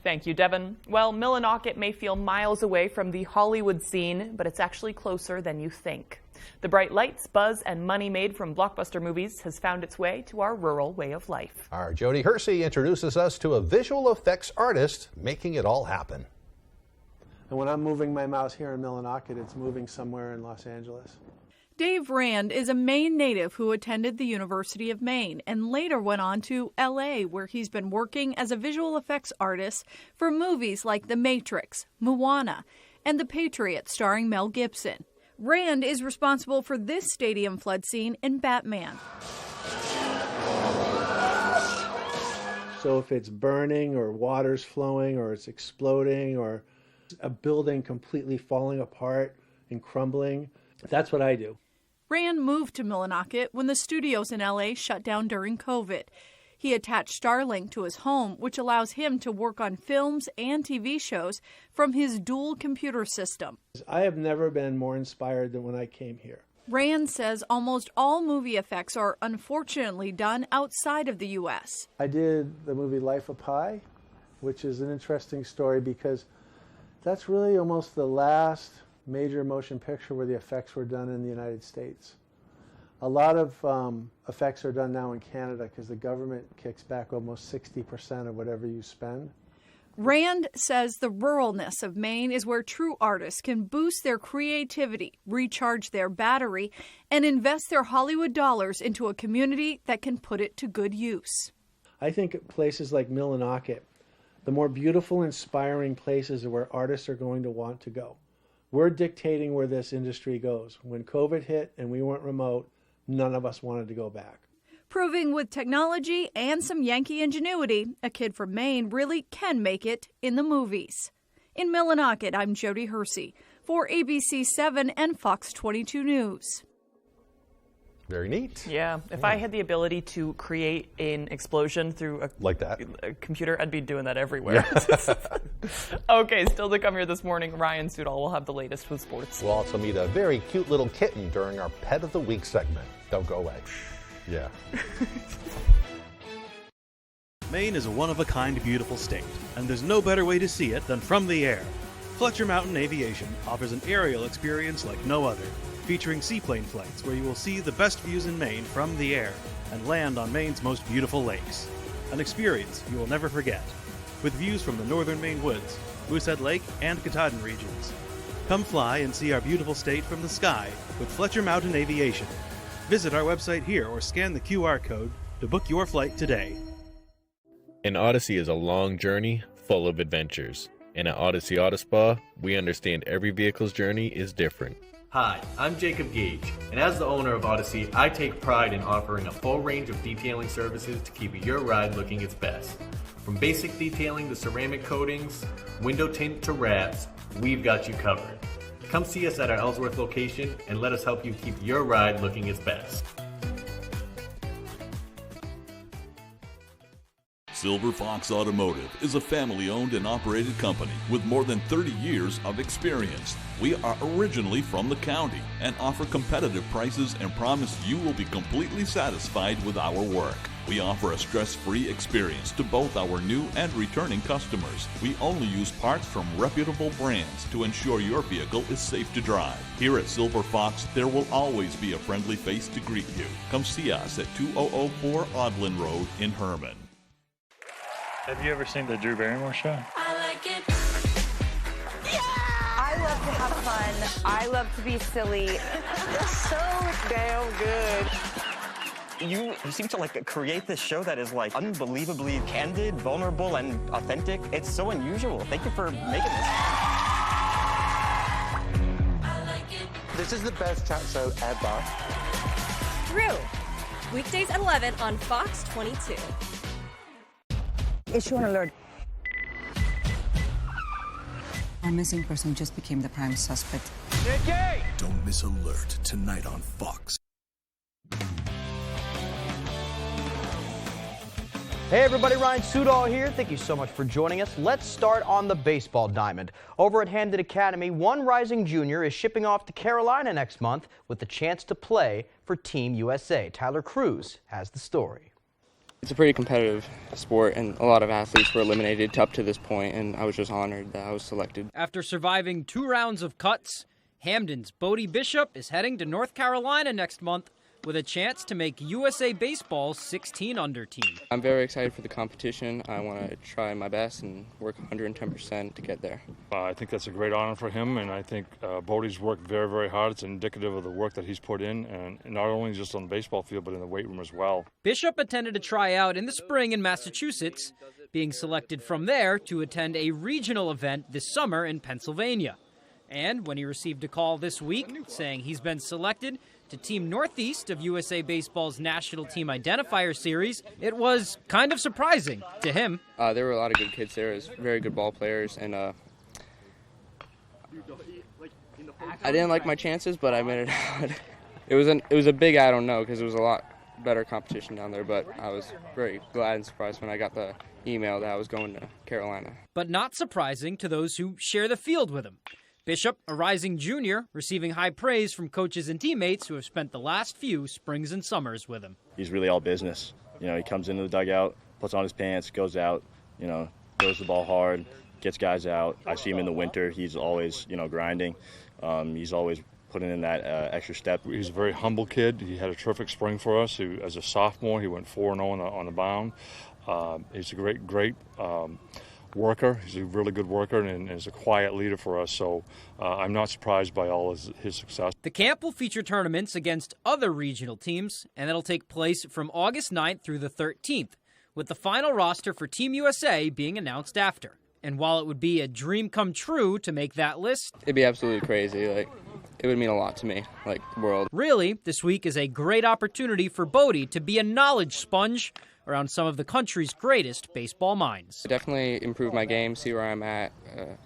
Thank you, Devin. Well, Millinocket may feel miles away from the Hollywood scene, but it's actually closer than you think. The bright lights, buzz, and money made from blockbuster movies has found its way to our rural way of life. Our Jody Hersey introduces us to a visual effects artist making it all happen. And when I'm moving my mouse here in Millinocket, it's moving somewhere in Los Angeles. Dave Rand is a Maine native who attended the University of Maine and later went on to L.A., where he's been working as a visual effects artist for movies like The Matrix, Moana, and The Patriot starring Mel Gibson. Rand is responsible for this stadium flood scene in Batman. So if it's burning or water's flowing or it's exploding or a building completely falling apart and crumbling, that's what I do. Rand moved to Millinocket when the studios in L.A. shut down during COVID. He attached Starlink to his home, which allows him to work on films and TV shows from his dual computer system. I have never been more inspired than when I came here. Rand says almost all movie effects are unfortunately done outside of the U.S. I did the movie Life of Pi, which is an interesting story because that's really almost the last major motion picture where the effects were done in the United States. A lot of effects are done now in Canada because the government kicks back almost 60% of whatever you spend. Rand says the ruralness of Maine is where true artists can boost their creativity, recharge their battery, and invest their Hollywood dollars into a community that can put it to good use. I think places like Millinocket, the more beautiful, inspiring places are where artists are going to want to go. We're dictating where this industry goes. When COVID hit and we went remote, none of us wanted to go back. Proving with technology and some Yankee ingenuity, a kid from Maine really can make it in the movies. In Millinocket, I'm Jody Hersey for ABC 7 and Fox 22 News. Very neat. Yeah, if I had the ability to create an explosion through a computer, I'd be doing that everywhere. Yeah. Okay, still to come here this morning, Ryan Sudol will have the latest with sports. We'll also meet a very cute little kitten during our Pet of the Week segment. Don't go away. Yeah. Maine is a one-of-a-kind beautiful state, and there's no better way to see it than from the air. Fletcher Mountain Aviation offers an aerial experience like no other, featuring seaplane flights where you will see the best views in Maine from the air and land on Maine's most beautiful lakes. An experience you will never forget, with views from the northern Maine woods, Moosehead Lake, and Katahdin regions. Come fly and see our beautiful state from the sky with Fletcher Mountain Aviation. Visit our website here or scan the QR code to book your flight today. An Odyssey is a long journey full of adventures. And at Odyssey Auto Spa, we understand every vehicle's journey is different. Hi, I'm Jacob Gage, and as the owner of Odyssey, I take pride in offering a full range of detailing services to keep your ride looking its best. From basic detailing to ceramic coatings, window tint to wraps, we've got you covered. Come see us at our Ellsworth location and let us help you keep your ride looking its best. Silver Fox Automotive is a family-owned and operated company with more than 30 years of experience. We are originally from the county and offer competitive prices and promise you will be completely satisfied with our work. We offer a stress-free experience to both our new and returning customers. We only use parts from reputable brands to ensure your vehicle is safe to drive. Here at Silver Fox, there will always be a friendly face to greet you. Come see us at 2004 Audlin Road in Herman. Have you ever seen the Drew Barrymore show? I like it. Yeah! I love to have fun. I love to be silly. It's so damn good. You seem to create this show that is unbelievably candid, vulnerable, and authentic. It's so unusual. Thank you for making this. This is the best chat show ever. Drew, weekdays at 11 on Fox 22. Issue an alert. A missing person just became the prime suspect. Don't miss Alert tonight on Fox. Hey everybody, Ryan Sudol here. Thank you so much for joining us. Let's start on the baseball diamond. Over at Hamden Academy, one rising junior is shipping off to Carolina next month with the chance to play for Team USA. Tyler Cruz has the story. It's a pretty competitive sport, and a lot of athletes were eliminated up to this point, and I was just honored that I was selected. After surviving 2 rounds of cuts, Hamden's Bodie Bishop is heading to North Carolina next month with a chance to make USA Baseball's 16-under team. I'm very excited for the competition. I want to try my best and work 110% to get there. I think that's a great honor for him, and I think Bodie's worked very, very hard. It's indicative of the work that he's put in, and not only just on the baseball field, but in the weight room as well. Bishop attended a tryout in the spring in Massachusetts, being selected from there to attend a regional event this summer in Pennsylvania. And when he received a call this week saying he's been selected to Team Northeast of USA Baseball's National Team Identifier Series, it was kind of surprising to him. There were a lot of good kids there. It was very good ball players, and I didn't like my chances, but I made it out. It was a big I don't know because it was a lot better competition down there, but I was very glad and surprised when I got the email that I was going to Carolina. But not surprising to those who share the field with him. Bishop, a rising junior, receiving high praise from coaches and teammates who have spent the last few springs and summers with him. He's really all business. You know, he comes into the dugout, puts on his pants, goes out, throws the ball hard, gets guys out. I see him in the winter. He's always, grinding. He's always putting in that extra step. He's a very humble kid. He had a terrific spring for us. As a sophomore, he went 4-0 on the mound. He's a great worker. He's a really good worker and is a quiet leader for us, so I'm not surprised by all his success. The camp will feature tournaments against other regional teams, and that'll take place from August 9th through the 13th, with the final roster for Team USA being announced after. And while it would be a dream come true to make that list, it'd be absolutely crazy. It would mean a lot to me, the world. Really, this week is a great opportunity for Bodie to be a knowledge sponge around some of the country's greatest baseball minds. Definitely improve my game, see where I'm at,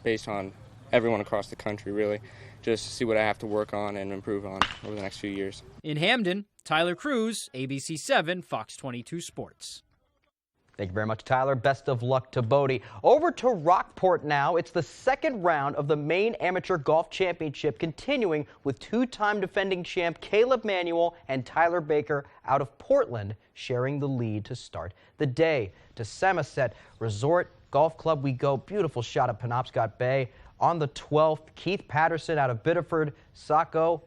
based on everyone across the country, really. Just see what I have to work on and improve on over the next few years. In Hamden, Tyler Cruz, ABC 7, Fox 22 Sports. Thank you very much, Tyler. Best of luck to Bodie. Over to Rockport now. It's the second round of the Maine Amateur Golf Championship, continuing with 2-time defending champ Caleb Manuel and Tyler Baker out of Portland sharing the lead to start the day. To Samoset Resort Golf Club we go. Beautiful shot at Penobscot Bay. On the 12th, Keith Patterson out of Biddeford. Saco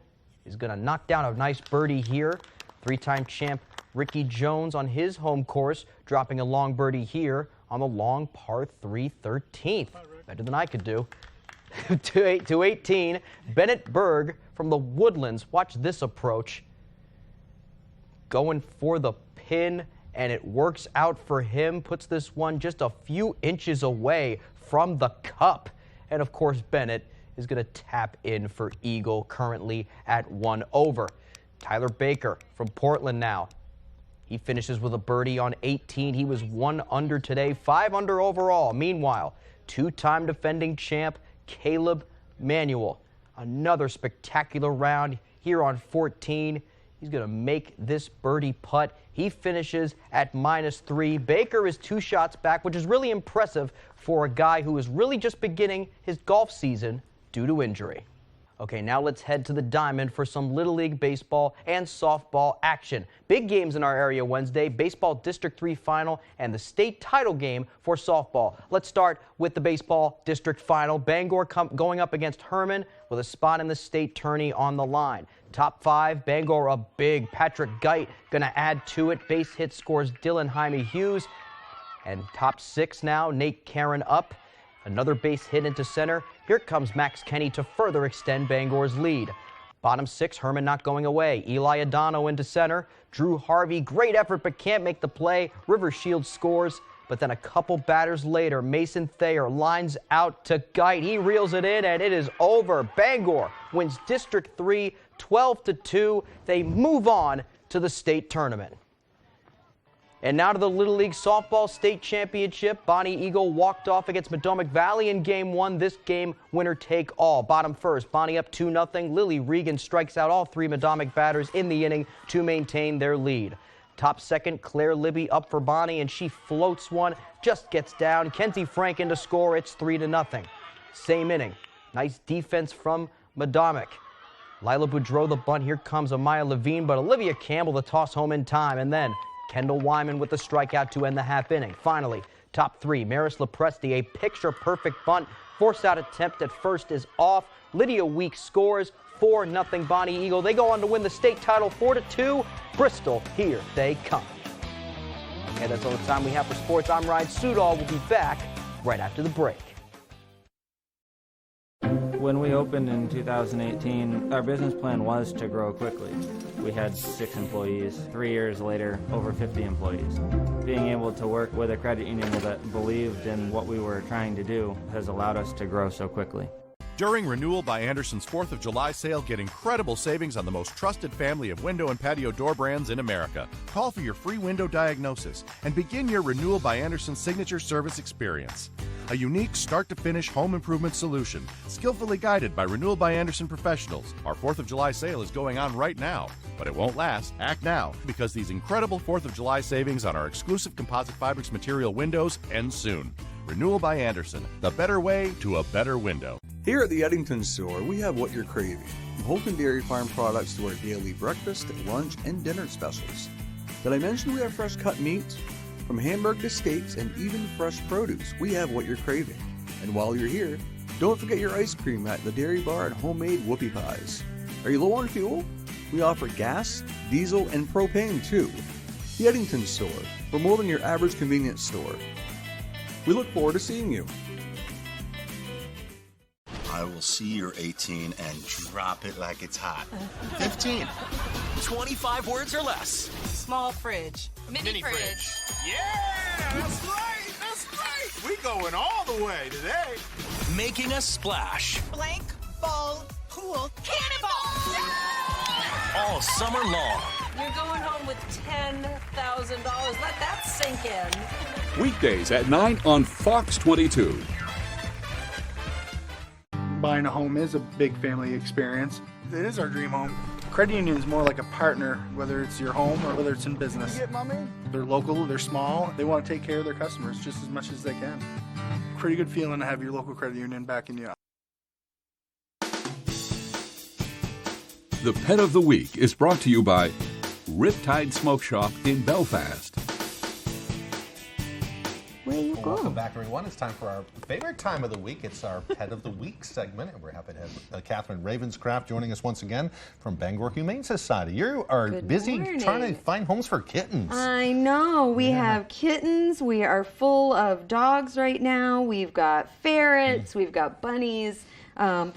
is going to knock down a nice birdie here. 3-time champ Ricky Jones on his home course, dropping a long birdie here on the long par 3 13th. Better than I could do. 218, Bennett Berg from the Woodlands. Watch this approach. Going for the pin, and it works out for him. Puts this one just a few inches away from the cup. And of course, Bennett is going to tap in for eagle, currently at 1 over. Tyler Baker from Portland now. He finishes with a birdie on 18. He was 1 under today, 5 under overall. Meanwhile, 2-time defending champ Caleb Manuel. Another spectacular round here on 14. He's going to make this birdie putt. He finishes at -3. Baker is 2 shots back, which is really impressive for a guy who is really just beginning his golf season due to injury. Okay, now let's head to the Diamond for some Little League baseball and softball action. Big games in our area Wednesday, baseball District 3 final and the state title game for softball. Let's start with the baseball District final. Bangor going up against Herman with a spot in the state tourney on the line. Top 5, Bangor up big. Patrick Geit going to add to it. Base hit scores Dylan Jaime Hughes. And top 6 now, Nate Karen up. Another base hit into center. Here comes Max Kenny to further extend Bangor's lead. Bottom 6, Herman not going away. Eli Adano into center. Drew Harvey, great effort but can't make the play. River Shields scores. But then a couple batters later, Mason Thayer lines out to Geit. He reels it in and it is over. Bangor wins District 3 12-2. They move on to the state tournament. And now to the Little League Softball State Championship. Bonnie Eagle walked off against Madomic Valley in Game 1. This game, winner take all. Bottom first, Bonnie up 2-0. Lily Regan strikes out all 3 Madomic batters in the inning to maintain their lead. Top second, Claire Libby up for Bonnie, and she floats one, just gets down. Kenzie Frank in to score. It's 3-0. Same inning. Nice defense from Madomic. Lila Boudreau the bunt. Here comes Amaya Levine, but Olivia Campbell the toss home in time. And then Kendall Wyman with the strikeout to end the half inning. Finally, top 3, Maris Lepresti, a picture-perfect bunt. Forced out attempt at first is off. Lydia Weeks scores. 4-0 Bonnie Eagle. They go on to win the state title 4-2. Bristol, here they come. Okay, that's all the time we have for sports. I'm Ryan Sudol. We'll be back right after the break. When we opened in 2018, our business plan was to grow quickly. We had 6 employees. 3 years later, over 50 employees. Being able to work with a credit union that believed in what we were trying to do has allowed us to grow so quickly. During Renewal by Andersen's 4th of July sale, get incredible savings on the most trusted family of window and patio door brands in America. Call for your free window diagnosis and begin your Renewal by Andersen signature service experience. A unique start-to-finish home improvement solution, skillfully guided by Renewal by Andersen professionals. Our 4th of July sale is going on right now, but it won't last. Act now, because these incredible 4th of July savings on our exclusive composite fabrics material windows end soon. Renewal by Andersen, the better way to a better window. Here at the Eddington store, we have what you're craving. From Holton Dairy Farm products to our daily breakfast, lunch, and dinner specials. Did I mention we have fresh cut meats? From hamburg to steaks and even fresh produce, we have what you're craving. And while you're here, don't forget your ice cream at the Dairy Bar and homemade whoopie pies. Are you low on fuel? We offer gas, diesel, and propane too. The Eddington store, we're more than your average convenience store. We look forward to seeing you. I will see your 18 and drop it like it's hot. 15. 25 words or less. Small fridge. Mini fridge. Yeah, that's right. That's right. We going all the way today. Making a splash. Blank, ball, pool, cannonball. Yeah! All summer long. You're going home with $10,000. Let that sink in. Weekdays at 9 on Fox 22. Buying a home is a big family experience. It is our dream home. Credit union is more like a partner, whether it's your home or whether it's in business. You get mommy? They're local, they're small, they want to take care of their customers just as much as they can. Pretty good feeling to have your local credit union backing you up. The Pet of the Week is brought to you by Riptide Smoke Shop in Belfast. Welcome back, everyone. It's time for our favorite time of the week. It's our Pet of the Week segment, and we're happy to have Catherine Ravenscraft joining us once again from Bangor Humane Society. You are busy trying to find homes for kittens. I know. We have kittens. We are full of dogs right now. We've got ferrets. We've got bunnies.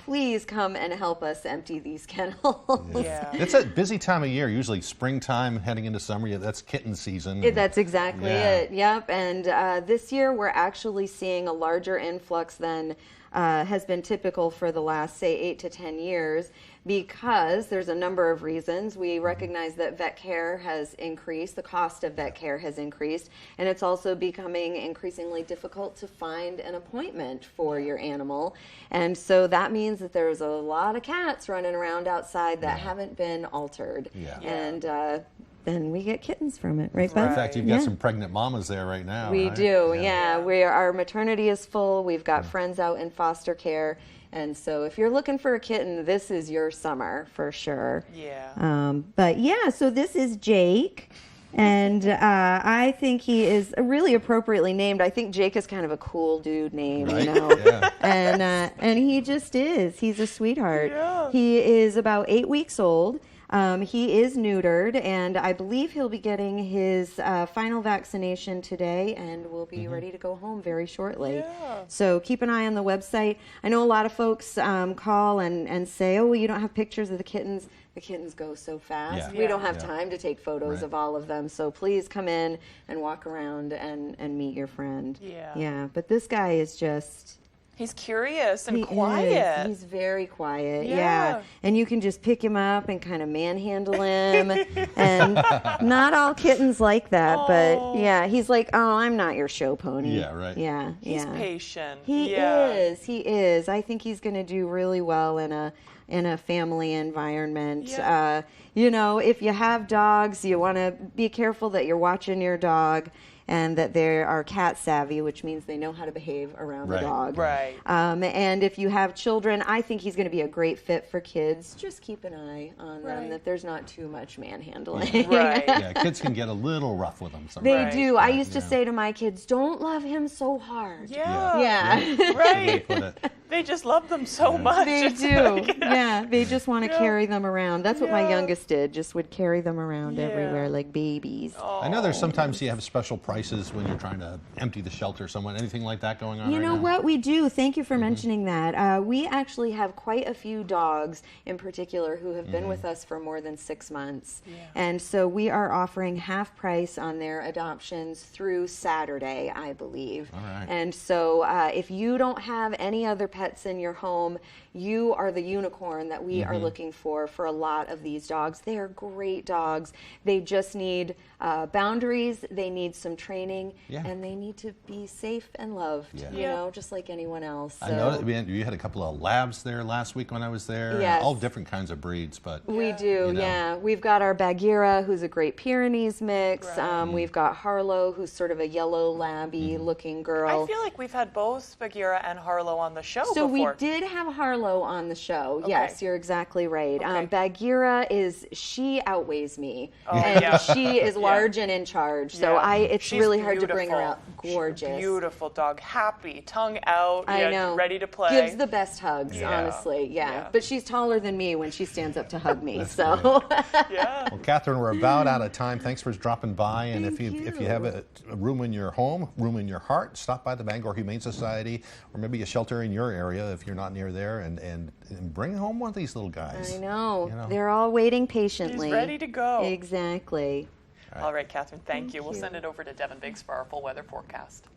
Please come and help us empty these kennels. Yeah. It's a busy time of year, usually springtime, heading into summer. Yeah, that's kitten season. That's exactly it. Yep. And this year we're actually seeing a larger influx than has been typical for the last, say, 8 to 10 years, because there's a number of reasons. We recognize that vet care has increased, the cost of vet care has increased, and it's also becoming increasingly difficult to find an appointment for your animal. And so that means that there's a lot of cats running around outside that haven't been altered. And then we get kittens from it, right, Bud? In fact, you've got some pregnant mamas there right now. We right? do, our maternity is full. We've got friends out in foster care. And so if you're looking for a kitten, this is your summer for sure. But yeah, so this is Jake. And I think he is really appropriately named. I think Jake is kind of a cool dude name, you know. And he just is. He's a sweetheart. He is about 8 weeks old. He is neutered, and I believe he'll be getting his final vaccination today, and will be ready to go home very shortly. So keep an eye on the website. I know a lot of folks call and say, oh, well, you don't have pictures of the kittens. The kittens go so fast. We don't have time to take photos of all of them. So please come in and walk around and meet your friend. But this guy is just... He's curious and quiet. He's very quiet, and you can just pick him up and kind of manhandle him. And not all kittens like that, but he's like, oh, I'm not your show pony. He's patient. He is. I think he's going to do really well in a family environment. You know, if you have dogs, you want to be careful that you're watching your dog, and that they are cat savvy, which means they know how to behave around the dog. And if you have children, I think he's going to be a great fit for kids. Just keep an eye on them, that there's not too much manhandling. Kids can get a little rough with them They sometimes. do. I used to say to my kids, don't love him so hard. They just love them so much. They do. They just want to carry them around. That's what my youngest did, just would carry them around everywhere like babies. I know there's sometimes you have special prices when you're trying to empty the shelter. Someone, anything like that going on? You know what we do? Thank you for mentioning that. We actually have quite a few dogs in particular who have been with us for more than 6 months, and so we are offering half price on their adoptions through Saturday, I believe. And so if you don't have any other pets in your home, you are the unicorn that we are looking for a lot of these dogs. They are great dogs. They just need boundaries. They need some training, and they need to be safe and loved, you know, just like anyone else. So. I know that you had a couple of labs there last week when I was there. All different kinds of breeds, but we do, We've got our Bagheera, who's a Great Pyrenees mix. We've got Harlow, who's sort of a yellow labby looking girl. I feel like we've had both Bagheera and Harlow on the show before. We did have Harlow on the show. Yes, you're exactly right. Bagheera she outweighs me, and she is large and in charge. So it's She's really hard to beautiful. bring her out. Gorgeous, beautiful dog, happy, tongue out. I know, ready to play. Gives the best hugs, honestly. But she's taller than me when she stands up to hug me. So Well, Catherine, we're about out of time. Thanks for dropping by. And if you have a room in your home, room in your heart, stop by the Bangor Humane Society, or maybe a shelter in your area if you're not near there, and bring home one of these little guys. I know. They're all waiting patiently. He's ready to go. Exactly. All right, Catherine, thank you. We'll send it over to Devin Biggs for our full weather forecast.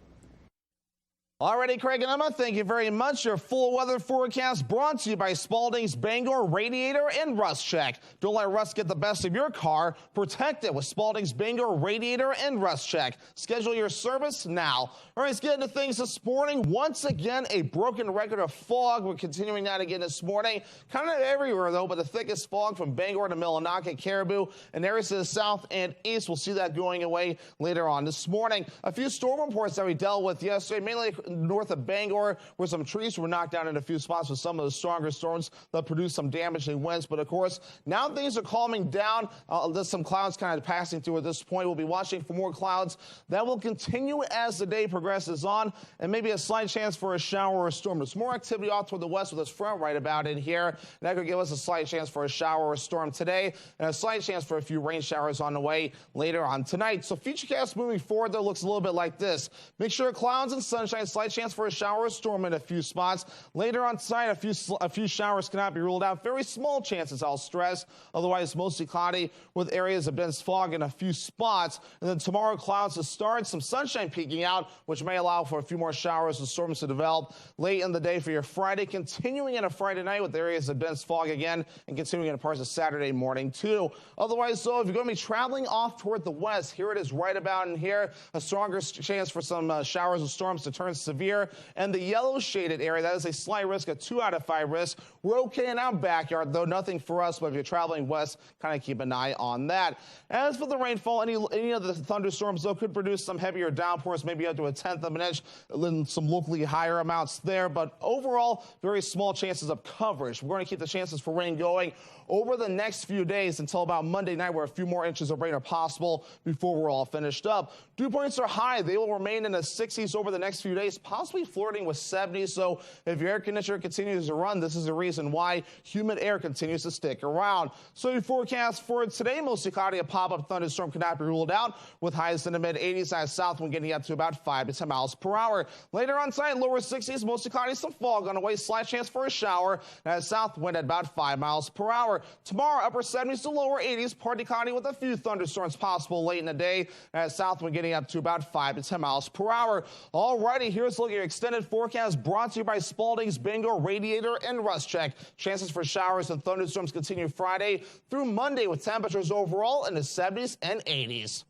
Alrighty, Craig and Emma, thank you very much. Your full weather forecast brought to you by Spalding's Bangor Radiator and Rust Check. Don't let rust get the best of your car. Protect it with Spalding's Bangor Radiator and Rust Check. Schedule your service now. All right, let's get into things this morning. Once again, a broken record of fog. We're continuing that again this morning. Kind of everywhere, though, but the thickest fog from Bangor to Millinocket, Caribou, and areas to the south and east. We'll see that going away later on this morning. A few storm reports that we dealt with yesterday, mainly north of Bangor, where some trees were knocked down in a few spots with some of the stronger storms that produced some damaging winds. But of course, now things are calming down. There's some clouds kind of passing through at this point. We'll be watching for more clouds that will continue as the day progresses on, and maybe a slight chance for a shower or a storm. There's more activity off toward the west with this front right about in here. That could give us a slight chance for a shower or a storm today, and a slight chance for a few rain showers on the way later on tonight. So Futurecast moving forward, though, looks a little bit like this. Make sure clouds and sunshine slight chance for a shower or storm in a few spots. Later on tonight, a few showers cannot be ruled out. Very small chances, I'll stress. Otherwise, mostly cloudy with areas of dense fog in a few spots. And then tomorrow, clouds to start, some sunshine peeking out, which may allow for a few more showers and storms to develop late in the day for your Friday, continuing into Friday night with areas of dense fog again, and continuing into parts of Saturday morning too. Otherwise, though, if you're going to be traveling off toward the west, here it is right about in here. A stronger chance for some showers and storms to turn severe. And the yellow shaded area, that is a slight risk, a 2 out of 5 risk. We're okay in our backyard, though nothing for us. But if you're traveling west, kind of keep an eye on that. As for the rainfall, any of the thunderstorms, though, could produce some heavier downpours, maybe up to 1/10 of an inch, and some locally higher amounts there. But overall, very small chances of coverage. We're going to keep the chances for rain going over the next few days until about Monday night, where a few more inches of rain are possible before we're all finished up. Dew points are high. They will remain in the 60s over the next few days, possibly flirting with 70s. So if your air conditioner continues to run, this is the reason why humid air continues to stick around. So your forecast for today, mostly cloudy, a pop-up thunderstorm cannot be ruled out, with highs in the mid-80s as south wind getting up to about 5 to 10 miles per hour. Later on tonight, lower 60s, mostly cloudy, some fog on the way, slight chance for a shower, as south wind at about 5 miles per hour. Tomorrow, upper 70s to lower 80s, partly cloudy with a few thunderstorms possible late in the day, as south wind getting up to about 5 to 10 miles per hour. Alrighty, here's a look at your extended forecast brought to you by Spalding's Bingo, Radiator, and Rust Check. Chances for showers and thunderstorms continue Friday through Monday, with temperatures overall in the 70s and 80s.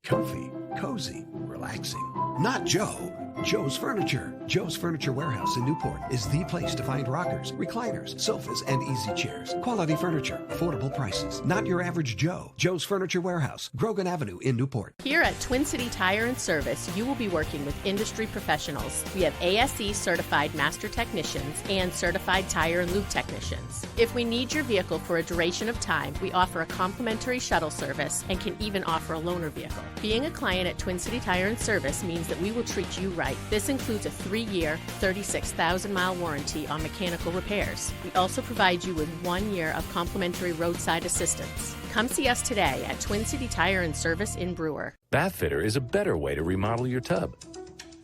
Comfy, cozy, relaxing. Not Joe. Joe's Furniture. Joe's Furniture Warehouse in Newport is the place to find rockers, recliners, sofas, and easy chairs. Quality furniture, affordable prices. Not your average Joe. Joe's Furniture Warehouse, Grogan Avenue in Newport. Here at Twin City Tire and Service, you will be working with industry professionals. We have ASE certified master technicians and certified tire and lube technicians. If we need your vehicle for a duration of time, we offer a complimentary shuttle service and can even offer a loaner vehicle. Being a client at Twin City Tire and Service means that we will treat you right. This includes a 3-year, 36,000-mile warranty on mechanical repairs. We also provide you with 1 year of complimentary roadside assistance. Come see us today at Twin City Tire and Service in Brewer. Bathfitter is a better way to remodel your tub.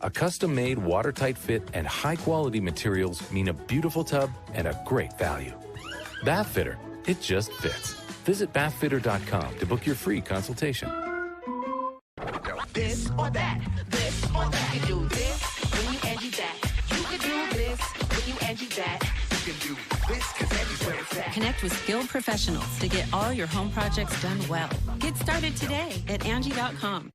A custom-made, watertight fit and high-quality materials mean a beautiful tub and a great value. Bathfitter, it just fits. Visit bathfitter.com to book your free consultation. This or that, this or that. You can do this when you Angie that. You can do this when you Angie that. You can do this because Angie's where it's at. Connect with skilled professionals to get all your home projects done well. Get started today at Angie.com.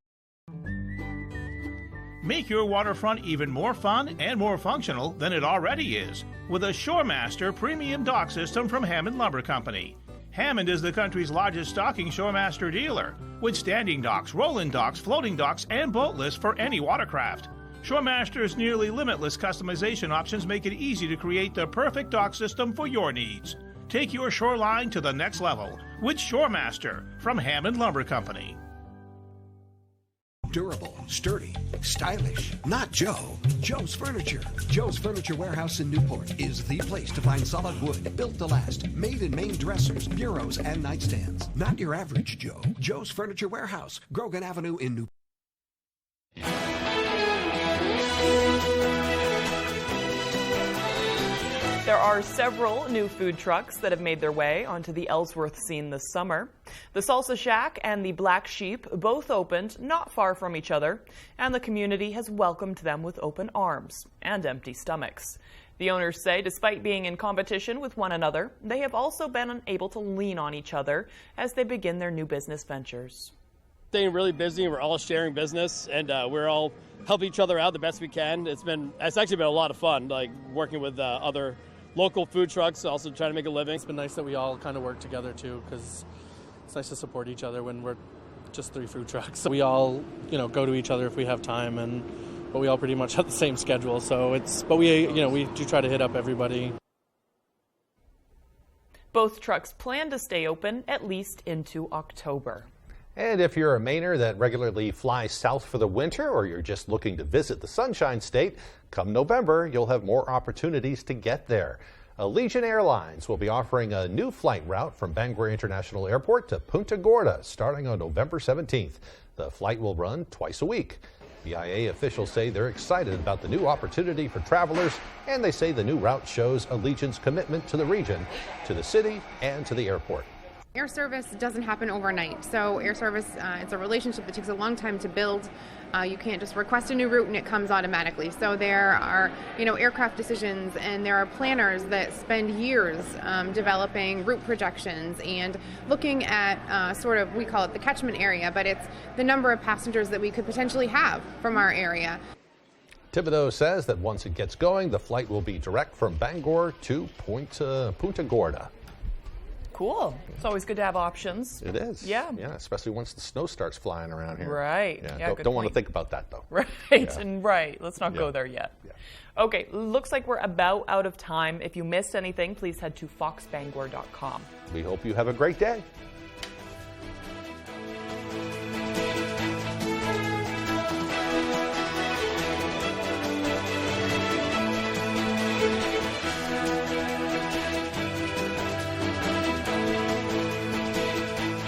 Make your waterfront even more fun and more functional than it already is with a ShoreMaster premium dock system from Hammond Lumber Company. Hammond is the country's largest stocking ShoreMaster dealer, with standing docks, rolling docks, floating docks, and boat lists for any watercraft. ShoreMaster's nearly limitless customization options make it easy to create the perfect dock system for your needs. Take your shoreline to the next level with ShoreMaster from Hammond Lumber Company. Durable, sturdy, stylish. Not Joe. Joe's Furniture. Joe's Furniture Warehouse in Newport is the place to find solid wood, built to last, made in Maine dressers, bureaus, and nightstands. Not your average Joe. Joe's Furniture Warehouse, Grogan Avenue in Newport. There are several new food trucks that have made their way onto the Ellsworth scene this summer. The Salsa Shack and the Black Sheep both opened not far from each other, and the community has welcomed them with open arms and empty stomachs. The owners say despite being in competition with one another, they have also been able to lean on each other as they begin their new business ventures. Staying really busy, we're all sharing business, and we're all helping each other out the best we can. It's actually been a lot of fun, like working with other local food trucks, also trying to make a living. It's been nice that we all kind of work together too, because it's nice to support each other when we're just 3 food trucks. We all, go to each other if we have time, but we all pretty much have the same schedule. So we do try to hit up everybody. Both trucks plan to stay open at least into October. And if you're a Mainer that regularly flies south for the winter, or you're just looking to visit the Sunshine State, come November, you'll have more opportunities to get there. Allegiant Airlines will be offering a new flight route from Bangor International Airport to Punta Gorda starting on November 17th. The flight will run twice a week. BIA officials say they're excited about the new opportunity for travelers, and they say the new route shows Allegiant's commitment to the region, to the city, and to the airport. Air service doesn't happen overnight. So air service, it's a relationship that takes a long time to build. You can't just request a new route and it comes automatically. So there are, aircraft decisions, and there are planners that spend years developing route projections and looking at we call it the catchment area, but it's the number of passengers that we could potentially have from our area. Thibodeau says that once it gets going, the flight will be direct from Bangor to Punta Gorda. Cool. It's always good to have options. It is. Yeah. Yeah, especially once the snow starts flying around here. Right. Yeah, don't want to think about that, though. Right. Yeah. And right. Let's not go there yet. Yeah. Okay. Looks like we're about out of time. If you missed anything, please head to foxbangor.com. We hope you have a great day.